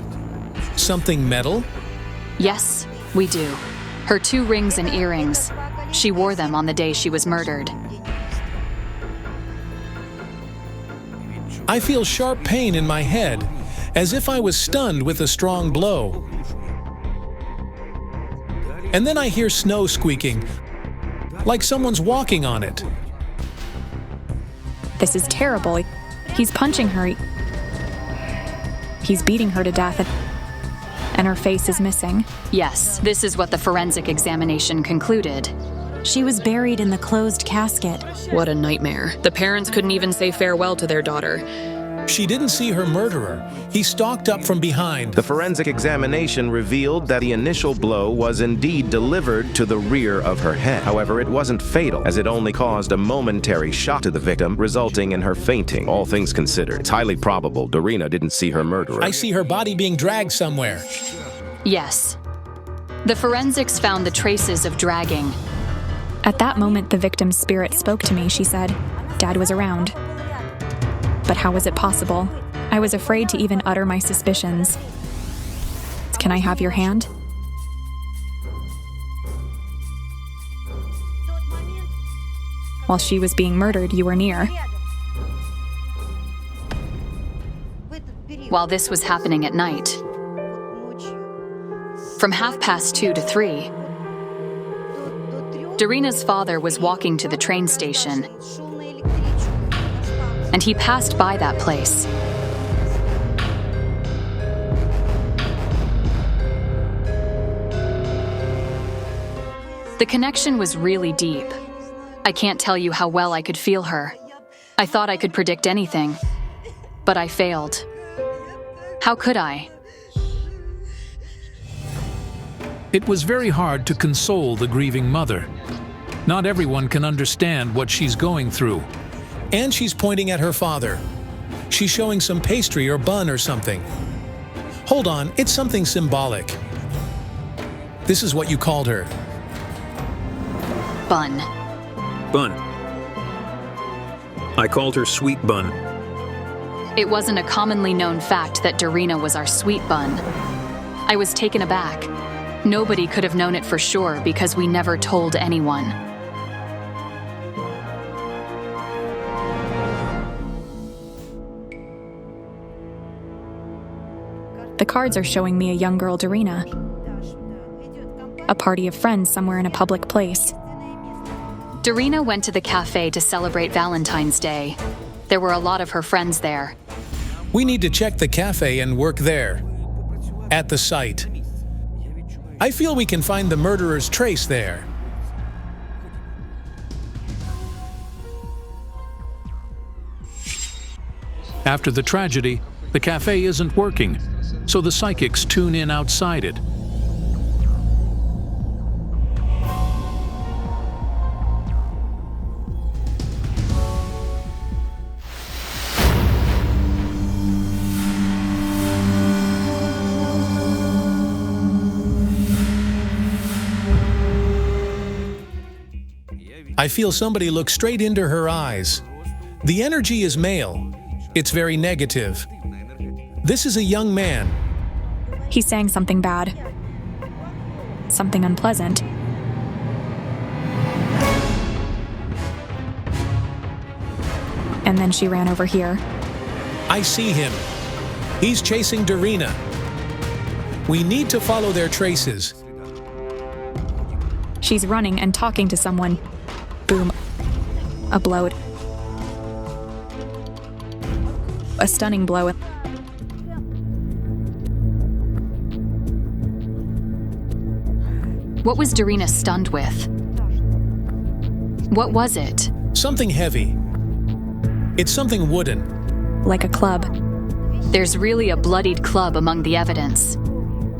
Something metal? Yes, we do. Her 2 rings and earrings. She wore them on the day she was murdered. I feel sharp pain in my head, as if I was stunned with a strong blow. And then I hear snow squeaking. like someone's walking on it. This is terrible. He's punching her. He's beating her to death, and her face is missing. Yes, this is what the forensic examination concluded. She was buried in the closed casket. What a nightmare. The parents couldn't even say farewell to their daughter. She didn't see her murderer. He stalked up from behind. The forensic examination revealed that the initial blow was indeed delivered to the rear of her head. However, it wasn't fatal, as it only caused a momentary shock to the victim, resulting in her fainting. All things considered, it's highly probable Dorina didn't see her murderer. I see her body being dragged somewhere. Yes. The forensics found the traces of dragging. At that moment, the victim's spirit spoke to me. She said, "Dad was around." But how was it possible? I was afraid to even utter my suspicions. Can I have your hand? While she was being murdered, you were near. While this was happening at night, from 2:30 to 3, Dorina's father was walking to the train station, and he passed by that place. The connection was really deep. I can't tell you how well I could feel her. I thought I could predict anything, but I failed. How could I? It was very hard to console the grieving mother. Not everyone can understand what she's going through. And she's pointing at her father. She's showing some pastry or bun or something. Hold on, it's something symbolic. This is what you called her. Bun. Bun. I called her Sweet Bun. It wasn't a commonly known fact that Dorina was our sweet bun. I was taken aback. Nobody could have known it for sure because we never told anyone. The cards are showing me a young girl, Dorina. A party of friends somewhere in a public place. Dorina went to the cafe to celebrate Valentine's Day. There were a lot of her friends there. We need to check the cafe and work there. At the site. I feel we can find the murderer's trace there. After the tragedy, the cafe isn't working, so the psychics tune in outside it. I feel somebody look straight into her eyes. The energy is male. It's very negative. This is a young man. He's saying something bad. Something unpleasant. And then she ran over here. I see him. He's chasing Dorina. We need to follow their traces. She's running and talking to someone. Boom. A blow. A stunning blow. What was Dorina stunned with? What was it? Something heavy. It's something wooden. Like a club. There's really a bloodied club among the evidence.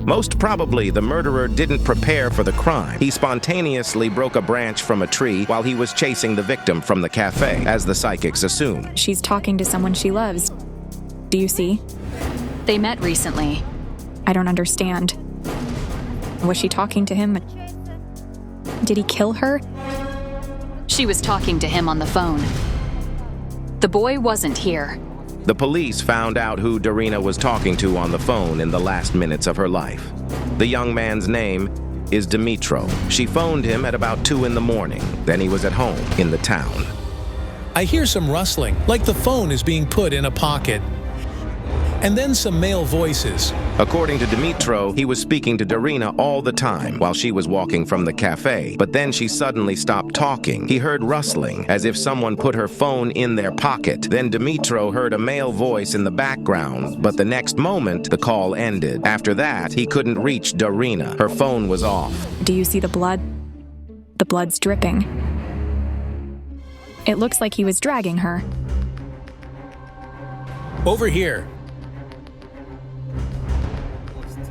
Most probably, the murderer didn't prepare for the crime. He spontaneously broke a branch from a tree while he was chasing the victim from the cafe, as the psychics assume. She's talking to someone she loves. Do you see? They met recently. I don't understand. Was she talking to him? Did he kill her? She was talking to him on the phone. The boy wasn't here. The police found out who Dorina was talking to on the phone in the last minutes of her life. The young man's name is Dimitro. She phoned him at about 2 in the morning. Then he was at home in the town. I hear some rustling, like the phone is being put in a pocket. and then some male voices. According to Dimitro, he was speaking to Darina all the time while she was walking from the cafe, but then she suddenly stopped talking. He heard rustling, as if someone put her phone in their pocket. Then Dimitro heard a male voice in the background, but the next moment, the call ended. After that, he couldn't reach Darina. Her phone was off. Do you see the blood? The blood's dripping. It looks like he was dragging her. Over here.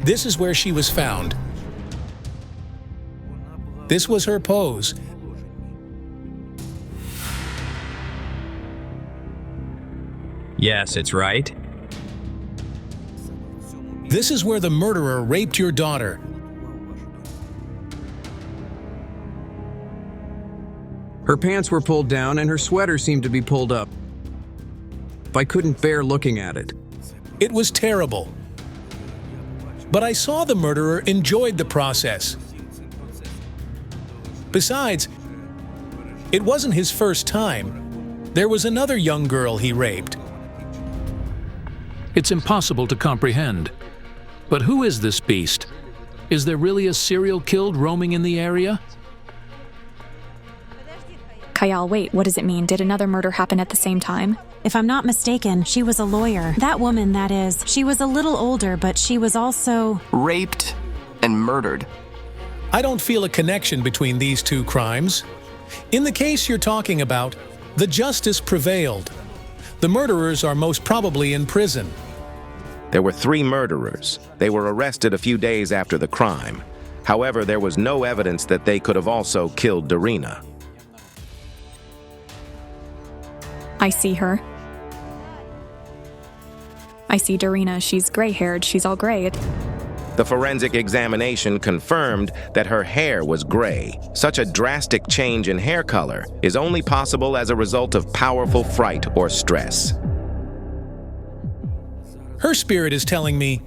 This is where she was found. This was her pose. Yes, it's right. This is where the murderer raped your daughter. Her pants were pulled down and her sweater seemed to be pulled up. I couldn't bear looking at it. It was terrible. But I saw the murderer enjoyed the process. Besides, it wasn't his first time. There was another young girl he raped. It's impossible to comprehend. But who is this beast? Is there really a serial killer roaming in the area? Kayal, wait, what does it mean? Did another murder happen at the same time? If I'm not mistaken, she was a lawyer. That woman, that is. She was a little older, but she was also raped and murdered. I don't feel a connection between these two crimes. In the case you're talking about, the justice prevailed. The murderers are most probably in prison. There were 3 murderers. They were arrested a few days after the crime. However, there was no evidence that they could have also killed Darina. I see her. I see Darina. She's gray-haired. She's all gray. The forensic examination confirmed that her hair was gray. Such a drastic change in hair color is only possible as a result of powerful fright or stress. Her spirit is telling me,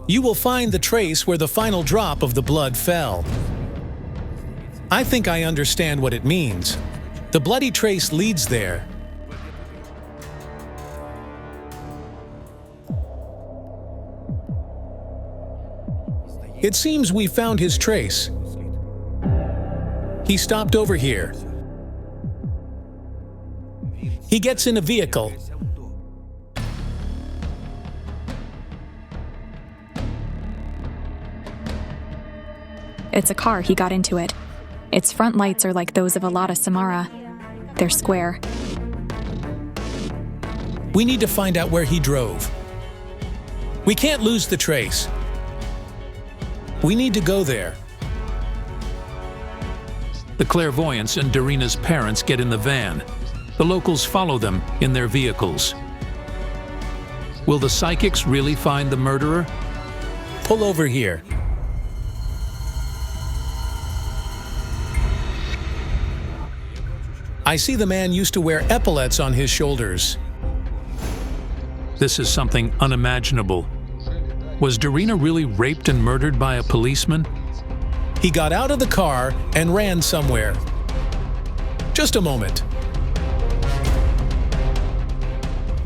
you will find the trace where the final drop of the blood fell. I think I understand what it means. The bloody trace leads there. It seems we found his trace. He stopped over here. He gets in a vehicle. It's a car. He got into it. Its front lights are like those of a Lada Samara. They're square. We need to find out where he drove. We can't lose the trace. We need to go there. The clairvoyants and Darina's parents get in the van. The locals follow them in their vehicles. Will the psychics really find the murderer? Pull over here. I see the man used to wear epaulets on his shoulders. This is something unimaginable. Was Darina really raped and murdered by a policeman? He got out of the car and ran somewhere. Just a moment.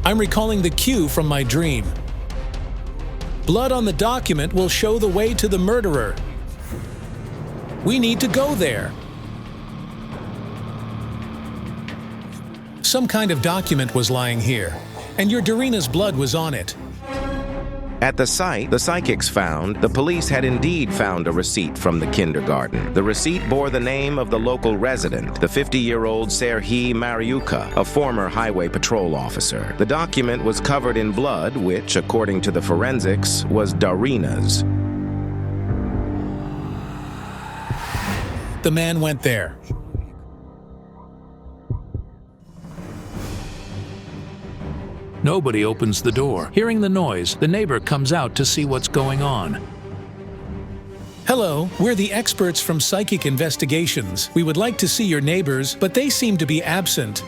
I'm recalling the cue from my dream. Blood on the document will show the way to the murderer. We need to go there. Some kind of document was lying here, and your Darina's blood was on it. At the site, the psychics found the police had indeed found a receipt from the kindergarten. The receipt bore the name of the local resident, the 50-year-old Serhii Mariuka, a former highway patrol officer. The document was covered in blood, which, according to the forensics, was Darina's. The man went there. Nobody opens the door. Hearing the noise, the neighbor comes out to see what's going on. Hello, we're the experts from Psychic Investigations. We would like to see your neighbors, but they seem to be absent.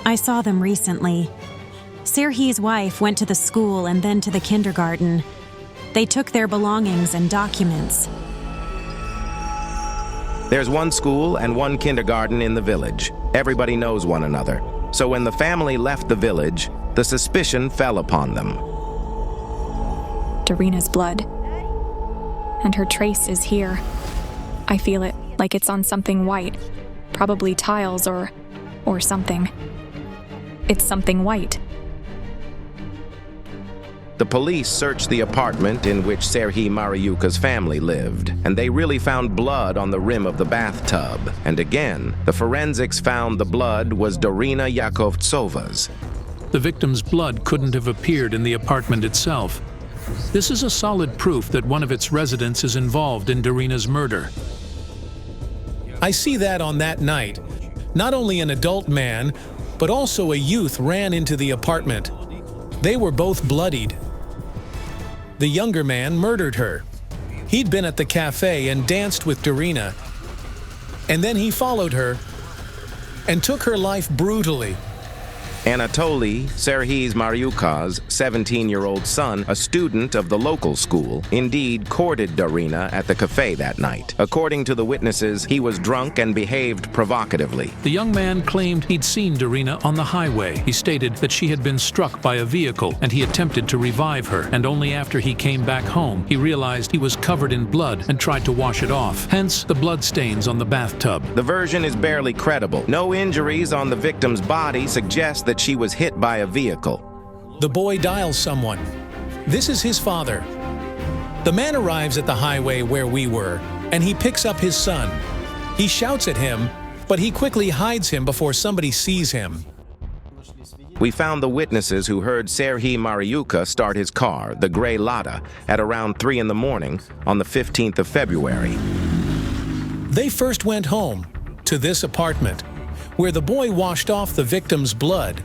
I saw them recently. Serhii's wife went to the school and then to the kindergarten. They took their belongings and documents. There's one school and one kindergarten in the village. Everybody knows one another. So when the family left the village, the suspicion fell upon them. Darina's blood. And her trace is here. I feel it like it's on something white. Probably tiles or something. It's something white. The police searched the apartment in which Serhii Mariuka's family lived, and they really found blood on the rim of the bathtub. And again, the forensics found the blood was Darina Yakovtsova's. The victim's blood couldn't have appeared in the apartment itself. This is a solid proof that one of its residents is involved in Darina's murder. I see that on that night, not only an adult man, but also a youth ran into the apartment. They were both bloodied. The younger man murdered her. He'd been at the cafe and danced with Darina, and then he followed her and took her life brutally. Anatoly, Serhii Mariuka's 17-year-old son, a student of the local school, indeed courted Darina at the cafe that night. According to the witnesses, he was drunk and behaved provocatively. The young man claimed he'd seen Darina on the highway. He stated that she had been struck by a vehicle and he attempted to revive her, and only after he came back home, he realized he was covered in blood and tried to wash it off, hence the blood stains on the bathtub. The version is barely credible. No injuries on the victim's body suggest that she was hit by a vehicle. The boy dials someone. This is his father. The man arrives at the highway where we were, and he picks up his son. He shouts at him, but he quickly hides him before somebody sees him. We found the witnesses who heard Serhii Mariuka start his car, the gray Lada, at around 3 in the morning on the 15th of February. They first went home, to this apartment, where the boy washed off the victim's blood,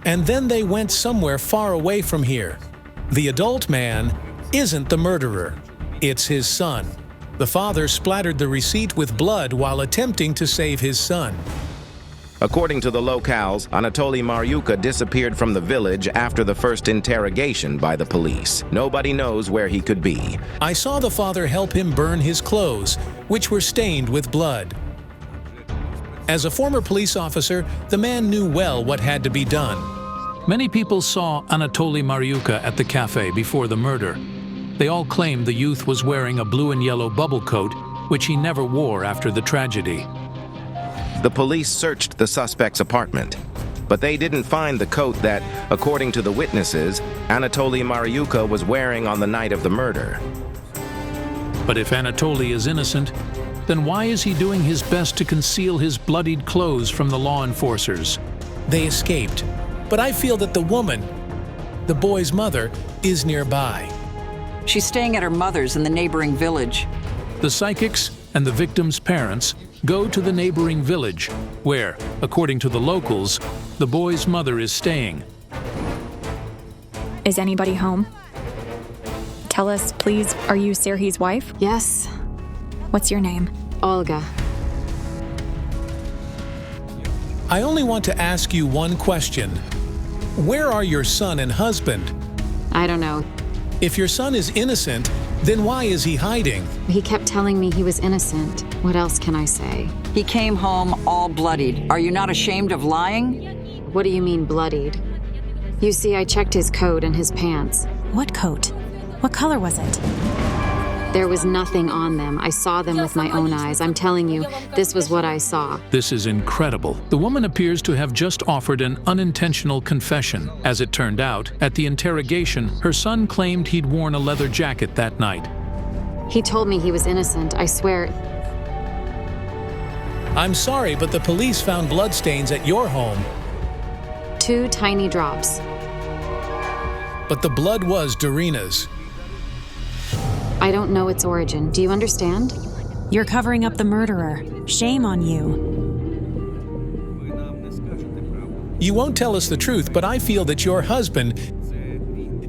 and then they went somewhere far away from here. The adult man isn't the murderer, it's his son. The father splattered the receipt with blood while attempting to save his son. According to the locals, Anatoly Mariuka disappeared from the village after the first interrogation by the police. Nobody knows where he could be. I saw the father help him burn his clothes, which were stained with blood. As a former police officer, the man knew well what had to be done. Many people saw Anatoly Mariuka at the cafe before the murder. They all claimed the youth was wearing a blue and yellow bubble coat, which he never wore after the tragedy. The police searched the suspect's apartment, but they didn't find the coat that, according to the witnesses, Anatoly Mariuka was wearing on the night of the murder. But if Anatoly is innocent, then why is he doing his best to conceal his bloodied clothes from the law enforcers? They escaped, but I feel that the woman, the boy's mother, is nearby. She's staying at her mother's in the neighboring village. The psychics and the victim's parents go to the neighboring village, where, according to the locals, the boy's mother is staying. Is anybody home? Tell us, please, are you Serhii's wife? Yes. What's your name? Olga. I only want to ask you one question. Where are your son and husband? I don't know. If your son is innocent, then why is he hiding? He kept telling me he was innocent. What else can I say? He came home all bloodied. Are you not ashamed of lying? What do you mean bloodied? You see, I checked his coat and his pants. What coat? What color was it? There was nothing on them. I saw them with my own eyes. I'm telling you, this was what I saw. This is incredible. The woman appears to have just offered an unintentional confession. As it turned out, at the interrogation, her son claimed he'd worn a leather jacket that night. He told me he was innocent, I swear. I'm sorry, but the police found bloodstains at your home. 2 tiny drops. But the blood was Darina's. I don't know its origin. Do you understand? You're covering up the murderer. Shame on you. You won't tell us the truth, but I feel that your husband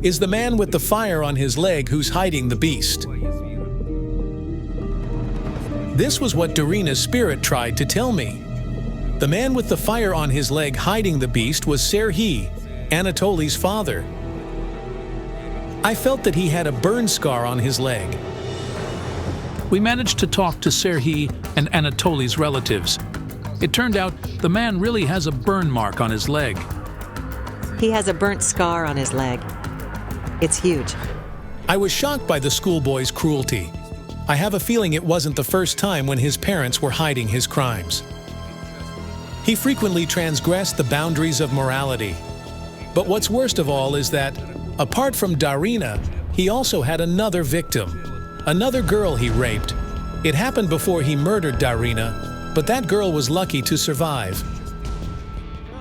is the man with the fire on his leg who's hiding the beast. This was what Darina's spirit tried to tell me. The man with the fire on his leg hiding the beast was Serhii, Anatoly's father. I felt that he had a burn scar on his leg. We managed to talk to Serhiy and Anatoly's relatives. It turned out the man really has a burn mark on his leg. He has a burnt scar on his leg. It's huge. I was shocked by the schoolboy's cruelty. I have a feeling it wasn't the first time when his parents were hiding his crimes. He frequently transgressed the boundaries of morality. But what's worst of all is that, apart from Darina, he also had another victim, another girl he raped. It happened before he murdered Darina, but that girl was lucky to survive.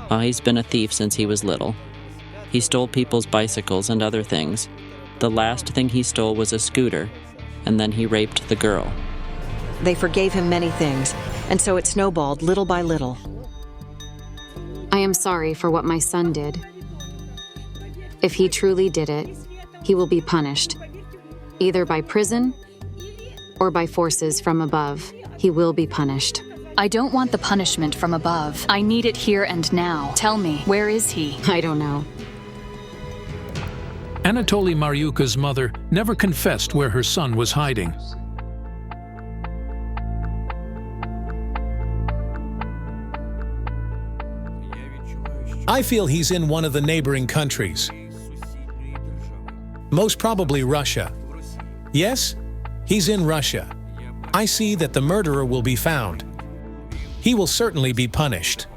He's been a thief since he was little. He stole people's bicycles and other things. The last thing he stole was a scooter, and then he raped the girl. They forgave him many things, and so it snowballed little by little. I am sorry for what my son did. If he truly did it, he will be punished, either by prison or by forces from above. He will be punished. I don't want the punishment from above. I need it here and now. Tell me, where is he? I don't know. Anatoly Maryuka's mother never confessed where her son was hiding. I feel he's in one of the neighboring countries. Most probably Russia. Yes, he's in Russia. I see that the murderer will be found. He will certainly be punished.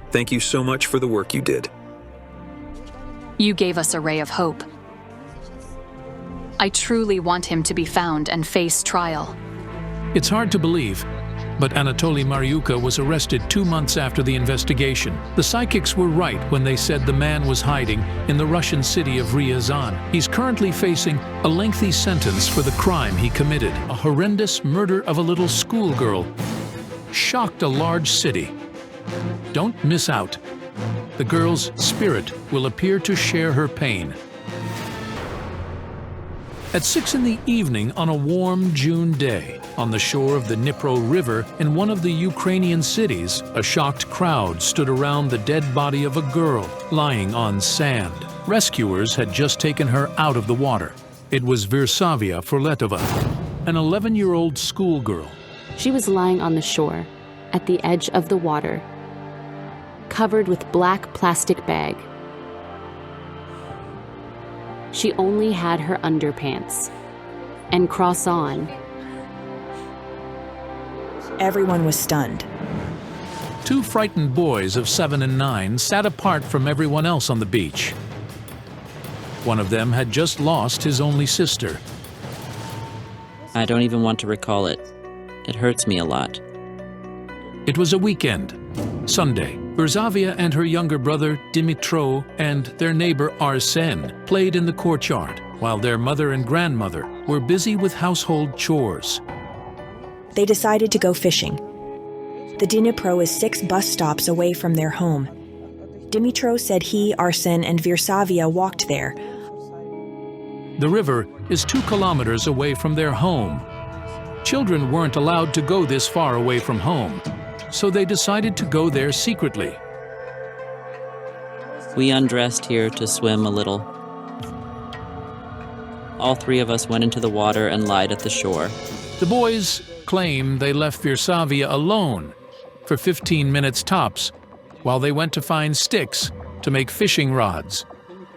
Thank you so much for the work you did. You gave us a ray of hope. I truly want him to be found and face trial. It's hard to believe, but Anatoly Maryuka was arrested 2 months after the investigation. The psychics were right when they said the man was hiding in the Russian city of Ryazan. He's currently facing a lengthy sentence for the crime he committed. A horrendous murder of a little schoolgirl shocked a large city. Don't miss out. The girl's spirit will appear to share her pain. At 6 in the evening on a warm June day, on the shore of the Dnipro River in one of the Ukrainian cities, a shocked crowd stood around the dead body of a girl lying on sand. Rescuers had just taken her out of the water. It was Virsavia Forletova, an 11-year-old schoolgirl. She was lying on the shore, at the edge of the water, covered with black plastic bag. She only had her underpants and cross-on. Everyone was stunned. 2 frightened boys of 7 and 9 sat apart from everyone else on the beach. One of them had just lost his only sister. I don't even want to recall it. It hurts me a lot. It was a weekend, Sunday. Virsavia and her younger brother Dimitro and their neighbor Arsene played in the courtyard, while their mother and grandmother were busy with household chores. They decided to go fishing. The Dnipro is 6 bus stops away from their home. Dimitro said he, Arsene, and Virsavia walked there. The river is 2 kilometers away from their home. Children weren't allowed to go this far away from home, so they decided to go there secretly. We undressed here to swim a little. All 3 of us went into the water and lied at the shore. The boys claim they left Virsavia alone for 15 minutes tops, while they went to find sticks to make fishing rods.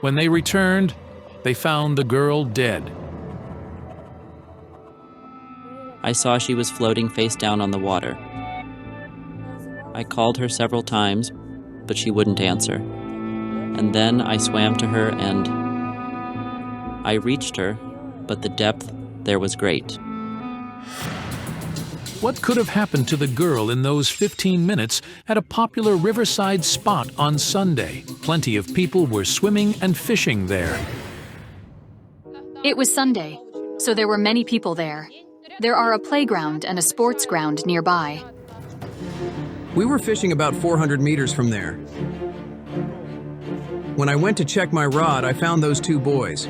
When they returned, they found the girl dead. I saw she was floating face down on the water. I called her several times, but she wouldn't answer. And then I swam to her and I reached her, but the depth there was great. What could have happened to the girl in those 15 minutes at a popular riverside spot on Sunday? Plenty of people were swimming and fishing there. It was Sunday, so there were many people there. There are a playground and a sports ground nearby. We were fishing about 400 meters from there. When I went to check my rod, I found those 2 boys.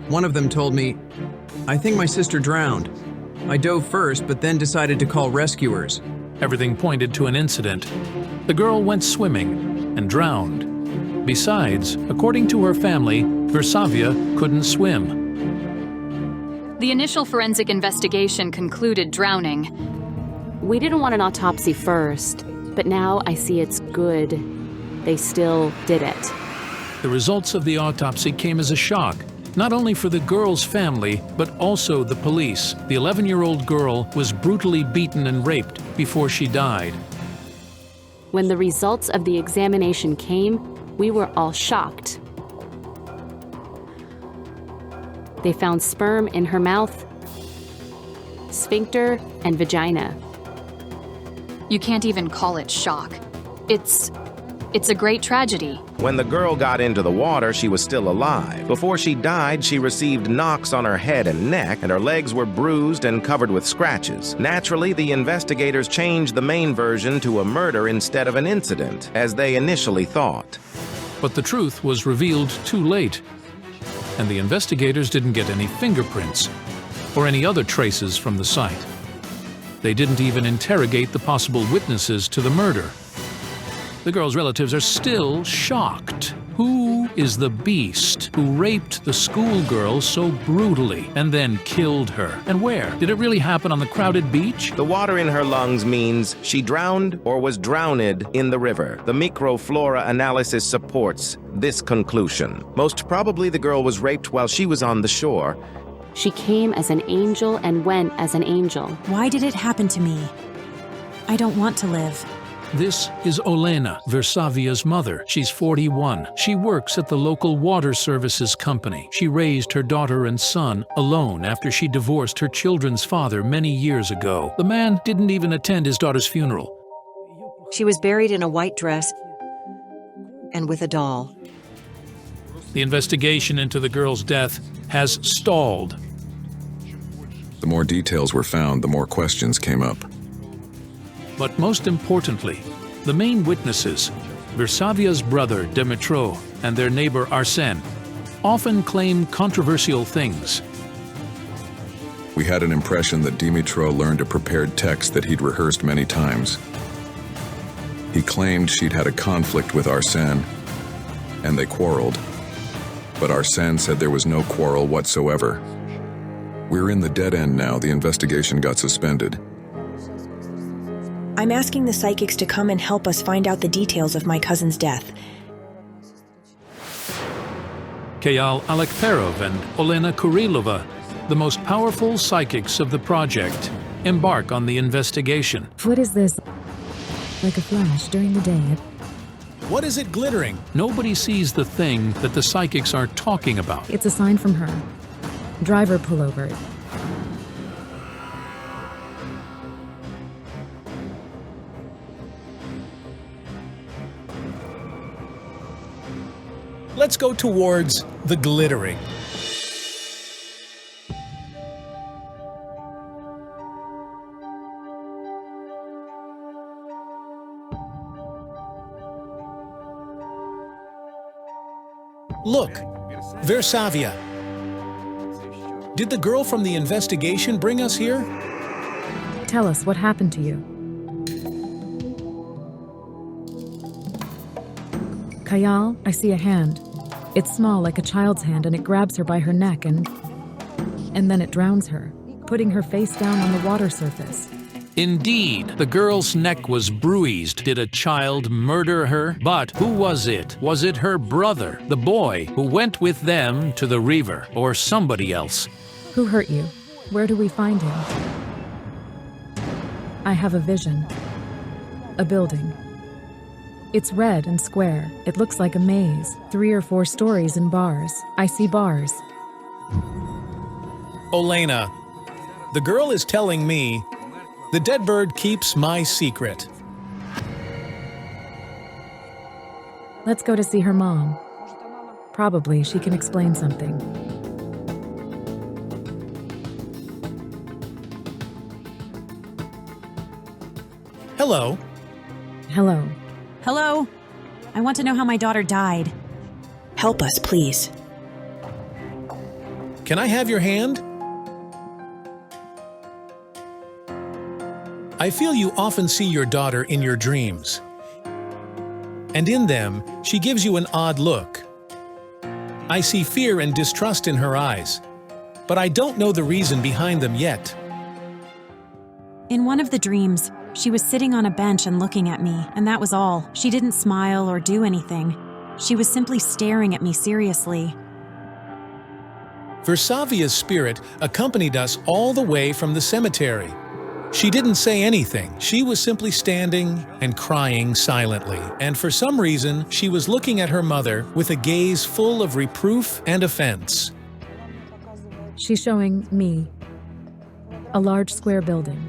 One of them told me, "I think my sister drowned." I dove first, but then decided to call rescuers. Everything pointed to an incident. The girl went swimming and drowned. Besides, according to her family, Versavia couldn't swim. The initial forensic investigation concluded drowning. We didn't want an autopsy first, but now I see it's good. They still did it. The results of the autopsy came as a shock, not only for the girl's family, but also the police. The 11-year-old girl was brutally beaten and raped before she died. When the results of the examination came, we were all shocked. They found sperm in her mouth, sphincter, and vagina. You can't even call it shock. It's a great tragedy. When the girl got into the water, she was still alive. Before she died, she received knocks on her head and neck, and her legs were bruised and covered with scratches. Naturally, the investigators changed the main version to a murder instead of an incident, as they initially thought. But the truth was revealed too late, and the investigators didn't get any fingerprints or any other traces from the site. They didn't even interrogate the possible witnesses to the murder. The girl's relatives are still shocked. Who is the beast who raped the schoolgirl so brutally and then killed her? And where? Did it really happen on the crowded beach? The water in her lungs means she drowned or was drowned in the river. The microflora analysis supports this conclusion. Most probably the girl was raped while she was on the shore. She came as an angel and went as an angel. Why did it happen to me? I don't want to live. This is Olena, Versavia's mother. She's 41. She works at the local water services company. She raised her daughter and son alone after she divorced her children's father many years ago. The man didn't even attend his daughter's funeral. She was buried in a white dress and with a doll. The investigation into the girl's death has stalled. The more details were found, the more questions came up. But most importantly, the main witnesses, Versavia's brother Dimitro and their neighbor Arsène, often claim controversial things. We had an impression that Dimitro learned a prepared text that he'd rehearsed many times. He claimed she'd had a conflict with Arsène, and they quarreled. But Arsène said there was no quarrel whatsoever. We're in the dead end now. The investigation got suspended. I'm asking the psychics to come and help us find out the details of my cousin's death. Kayal Alekperov and Olena Kurilova, the most powerful psychics of the project, embark on the investigation. What is this? Like a flash during the day. What is it glittering? Nobody sees the thing that the psychics are talking about. It's a sign from her. Driver, pull over. Let's go towards the glittering. Look, Versavia. Did the girl from the investigation bring us here? Tell us what happened to you. Kayal, I see a hand. It's small like a child's hand and it grabs her by her neck and then it drowns her, putting her face down on the water surface. Indeed, the girl's neck was bruised. Did a child murder her? But who was it? Was it her brother, the boy, who went with them to the river, or somebody else? Who hurt you? Where do we find him? I have a vision. A building. It's red and square. It looks like a maze. 3 or 4 stories and bars. I see bars. Olena, the girl is telling me the dead bird keeps my secret. Let's go to see her mom. Probably she can explain something. Hello. Hello. Hello? I want to know how my daughter died. Help us, please. Can I have your hand? I feel you often see your daughter in your dreams. And in them, she gives you an odd look. I see fear and distrust in her eyes, but I don't know the reason behind them yet. In one of the dreams, she was sitting on a bench and looking at me, and that was all. She didn't smile or do anything. She was simply staring at me seriously. Versavia's spirit accompanied us all the way from the cemetery. She didn't say anything. She was simply standing and crying silently. And for some reason, she was looking at her mother with a gaze full of reproof and offense. She's showing me a large square building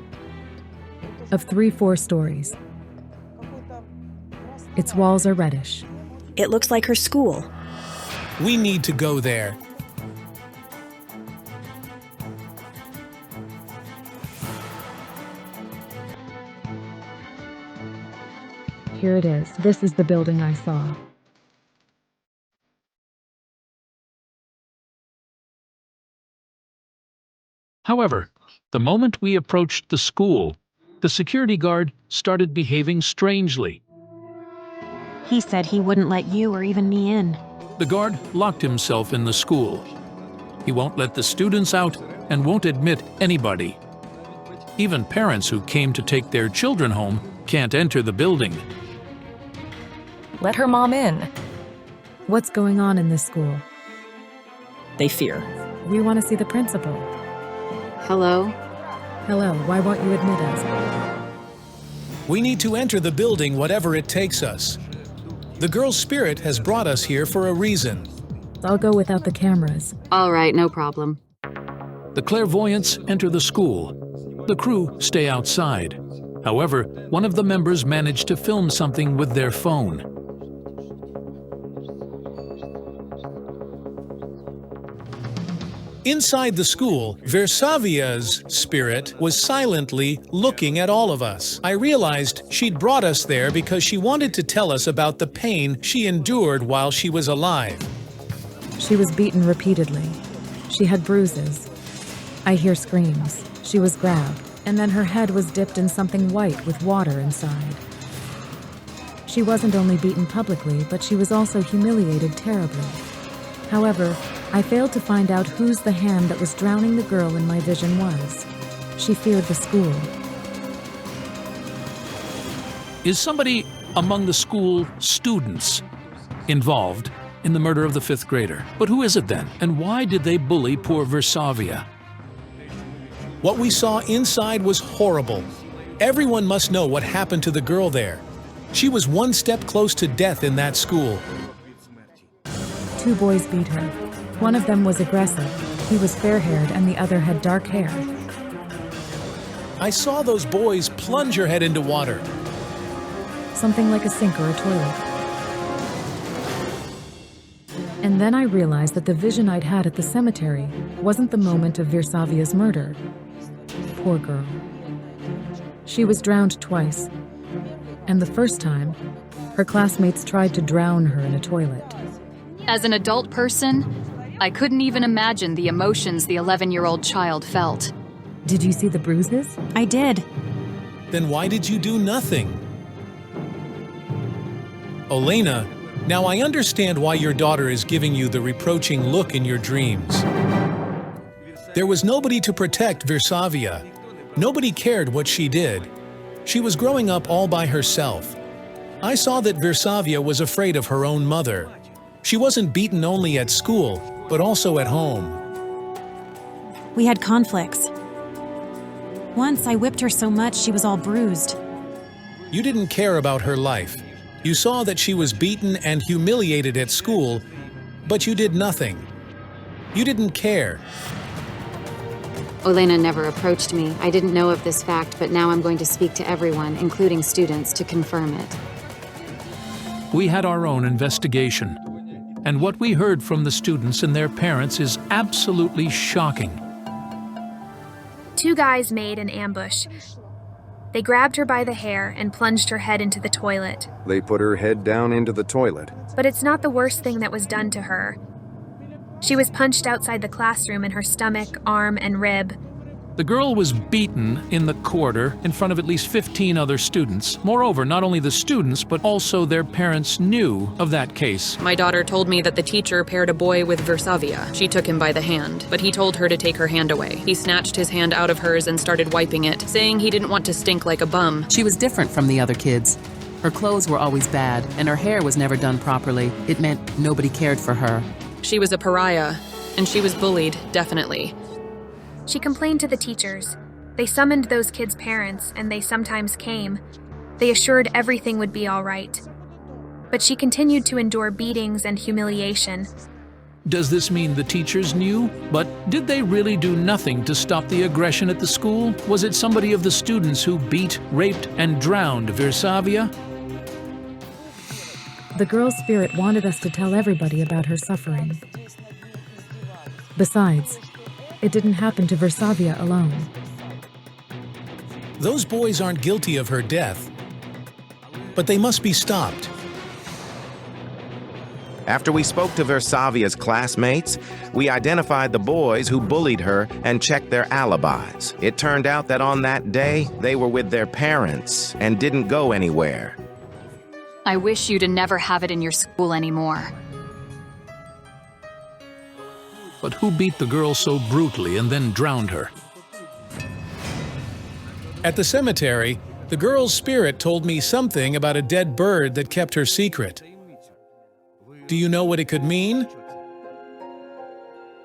of 3-4 stories. Its walls are reddish. It looks like her school. We need to go there. Here it is. This is the building I saw. However, the moment we approached the school, the security guard started behaving strangely. He said he wouldn't let you or even me in. The guard locked himself in the school. He won't let the students out and won't admit anybody. Even parents who came to take their children home can't enter the building. Let her mom in. What's going on in this school? They fear. We want to see the principal. Hello? Hello, why won't you admit us? We need to enter the building whatever it takes us. The girl's spirit has brought us here for a reason. I'll go without the cameras. All right, no problem. The clairvoyants enter the school. The crew stay outside. However, one of the members managed to film something with their phone. Inside the school, Versavia's spirit was silently looking at all of us. I realized she'd brought us there because she wanted to tell us about the pain she endured while she was alive. She was beaten repeatedly. She had bruises. I hear screams. She was grabbed, and then her head was dipped in something white with water inside. She wasn't only beaten publicly, but she was also humiliated terribly. However, I failed to find out whose the hand that was drowning the girl in my vision was. She feared the school. Is somebody among the school students involved in the murder of the 5th grader? But who is it then? And why did they bully poor Versavia? What we saw inside was horrible. Everyone must know what happened to the girl there. She was one step close to death in that school. 2 boys beat her. One of them was aggressive. He was fair-haired and the other had dark hair. I saw those boys plunge her head into water. Something like a sink or a toilet. And then I realized that the vision I'd had at the cemetery wasn't the moment of Versavia's murder. Poor girl. She was drowned twice. And the first time, her classmates tried to drown her in a toilet. As an adult person, I couldn't even imagine the emotions the 11-year-old child felt. Did you see the bruises? I did. Then why did you do nothing? Olena, now I understand why your daughter is giving you the reproaching look in your dreams. There was nobody to protect Versavia. Nobody cared what she did. She was growing up all by herself. I saw that Versavia was afraid of her own mother. She wasn't beaten only at school, but also at home. We had conflicts. Once I whipped her so much she was all bruised. You didn't care about her life. You saw that she was beaten and humiliated at school, but you did nothing. You didn't care. Olena never approached me. I didn't know of this fact, but now I'm going to speak to everyone, including students, to confirm it. We had our own investigation. And what we heard from the students and their parents is absolutely shocking. 2 guys made an ambush. They grabbed her by the hair and plunged her head into the toilet. They put her head down into the toilet. But it's not the worst thing that was done to her. She was punched outside the classroom in her stomach, arm, and rib. The girl was beaten in the corridor in front of at least 15 other students. Moreover, not only the students, but also their parents knew of that case. My daughter told me that the teacher paired a boy with Versavia. She took him by the hand, but he told her to take her hand away. He snatched his hand out of hers and started wiping it, saying he didn't want to stink like a bum. She was different from the other kids. Her clothes were always bad, and her hair was never done properly. It meant nobody cared for her. She was a pariah, and she was bullied, definitely. She complained to the teachers. They summoned those kids' parents, and they sometimes came. They assured everything would be all right. But she continued to endure beatings and humiliation. Does this mean the teachers knew? But did they really do nothing to stop the aggression at the school? Was it somebody of the students who beat, raped, and drowned Versavia? The girl's spirit wanted us to tell everybody about her suffering. Besides, it didn't happen to Versavia alone. Those boys aren't guilty of her death, but they must be stopped. After we spoke to Versavia's classmates, we identified the boys who bullied her and checked their alibis. It turned out that on that day, they were with their parents and didn't go anywhere. I wish you to never have it in your school anymore. But who beat the girl so brutally and then drowned her? At the cemetery, the girl's spirit told me something about a dead bird that kept her secret. Do you know what it could mean?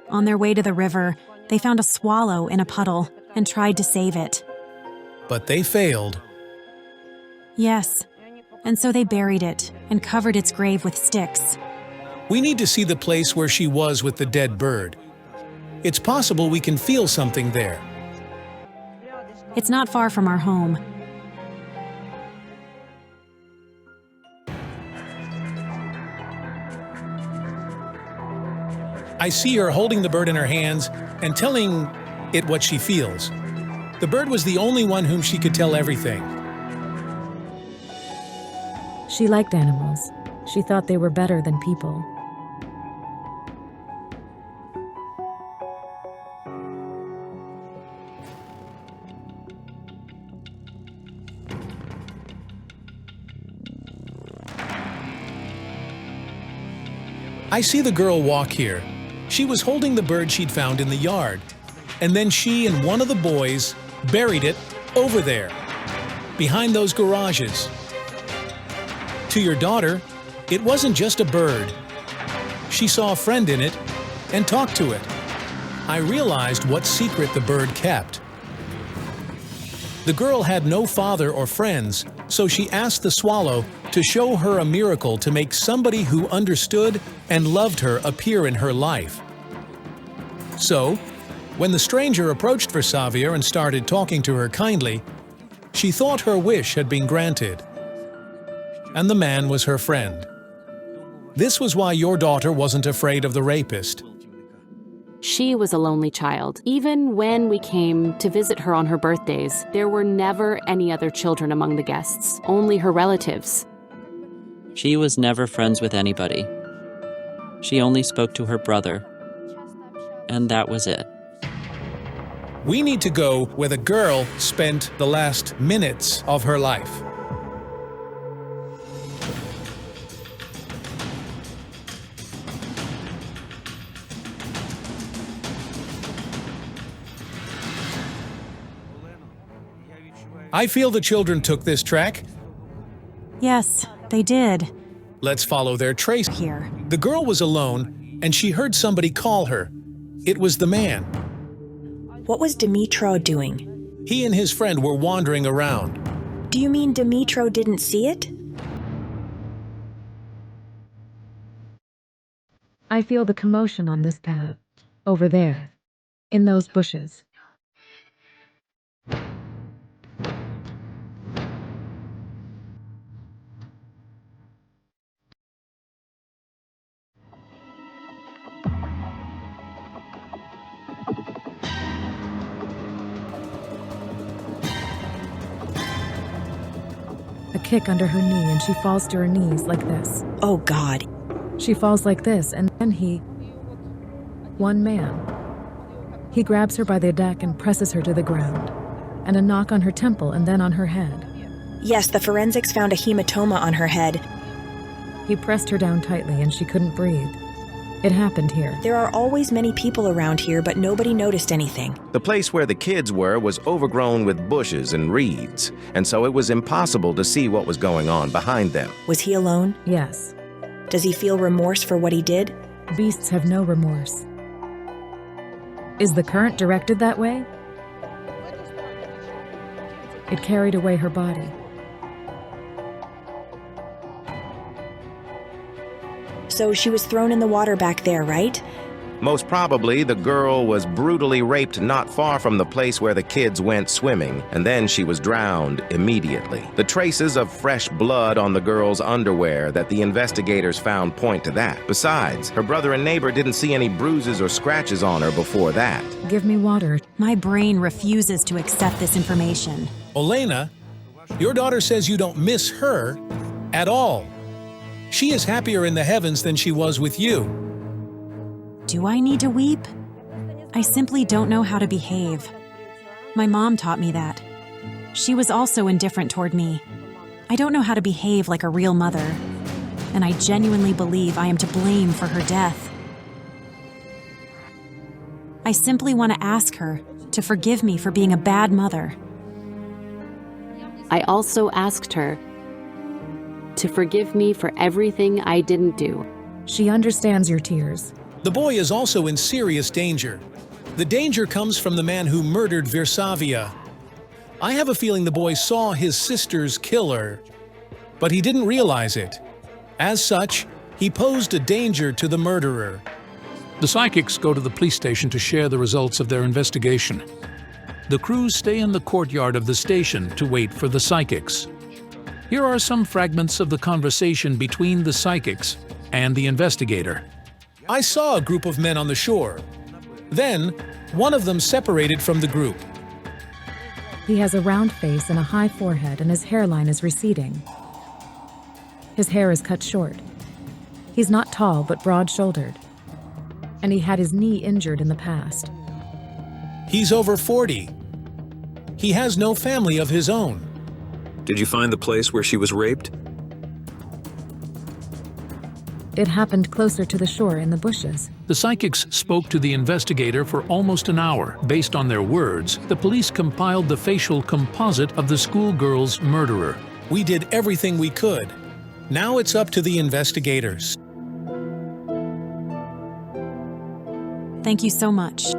On their way to the river, they found a swallow in a puddle and tried to save it. But they failed. Yes, and so they buried it and covered its grave with sticks. We need to see the place where she was with the dead bird. It's possible we can feel something there. It's not far from our home. I see her holding the bird in her hands and telling it what she feels. The bird was the only one whom she could tell everything. She liked animals. She thought they were better than people. I see the girl walk here. She was holding the bird she'd found in the yard, and then she and one of the boys buried it over there, behind those garages. To your daughter, it wasn't just a bird. She saw a friend in it and talked to it. I realized what secret the bird kept. The girl had no father or friends, so she asked the swallow to show her a miracle to make somebody who understood and loved her appear in her life. So, when the stranger approached Versavia and started talking to her kindly, she thought her wish had been granted. And the man was her friend. This was why your daughter wasn't afraid of the rapist. She was a lonely child. Even when we came to visit her on her birthdays, there were never any other children among the guests, only her relatives. She was never friends with anybody. She only spoke to her brother. And that was it. We need to go where the girl spent the last minutes of her life. I feel the children took this track. Yes, they did. Let's follow their trace here. The girl was alone, and she heard somebody call her. It was the man. What was Dimitro doing? He and his friend were wandering around. Do you mean Dimitro didn't see it? I feel the commotion on this path. Over there. In those bushes. A kick under her knee and she falls to her knees like this. Oh God. She falls like this and then one man. He grabs her by the neck and presses her to the ground, and a knock on her temple and then on her head. Yes, the forensics found a hematoma on her head. He pressed her down tightly and she couldn't breathe. It happened here. There are always many people around here, but nobody noticed anything. The place where the kids were was overgrown with bushes and reeds, and so it was impossible to see what was going on behind them. Was he alone? Yes. Does he feel remorse for what he did? Beasts have no remorse. Is the current directed that way? It carried away her body. So she was thrown in the water back there, right? Most probably, the girl was brutally raped not far from the place where the kids went swimming, and then she was drowned immediately. The traces of fresh blood on the girl's underwear that the investigators found point to that. Besides, her brother and neighbor didn't see any bruises or scratches on her before that. Give me water. My brain refuses to accept this information. Olena, your daughter says you don't miss her at all. She is happier in the heavens than she was with you. Do I need to weep? I simply don't know how to behave. My mom taught me that. She was also indifferent toward me. I don't know how to behave like a real mother, and I genuinely believe I am to blame for her death. I simply want to ask her to forgive me for being a bad mother. I also asked her to forgive me for everything I didn't do. She understands your tears. The boy is also in serious danger. The danger comes from the man who murdered Versavia. I have a feeling the boy saw his sister's killer, but he didn't realize it. As such, he posed a danger to the murderer. The psychics go to the police station to share the results of their investigation. The crews stay in the courtyard of the station to wait for the psychics. Here are some fragments of the conversation between the psychics and the investigator. I saw a group of men on the shore. Then, one of them separated from the group. He has a round face and a high forehead, and his hairline is receding. His hair is cut short. He's not tall, but broad-shouldered. And he had his knee injured in the past. He's over 40. He has no family of his own. Did you find the place where she was raped? It happened closer to the shore in the bushes. The psychics spoke to the investigator for almost an hour. Based on their words, the police compiled the facial composite of the schoolgirl's murderer. We did everything we could. Now it's up to the investigators. Thank you so much.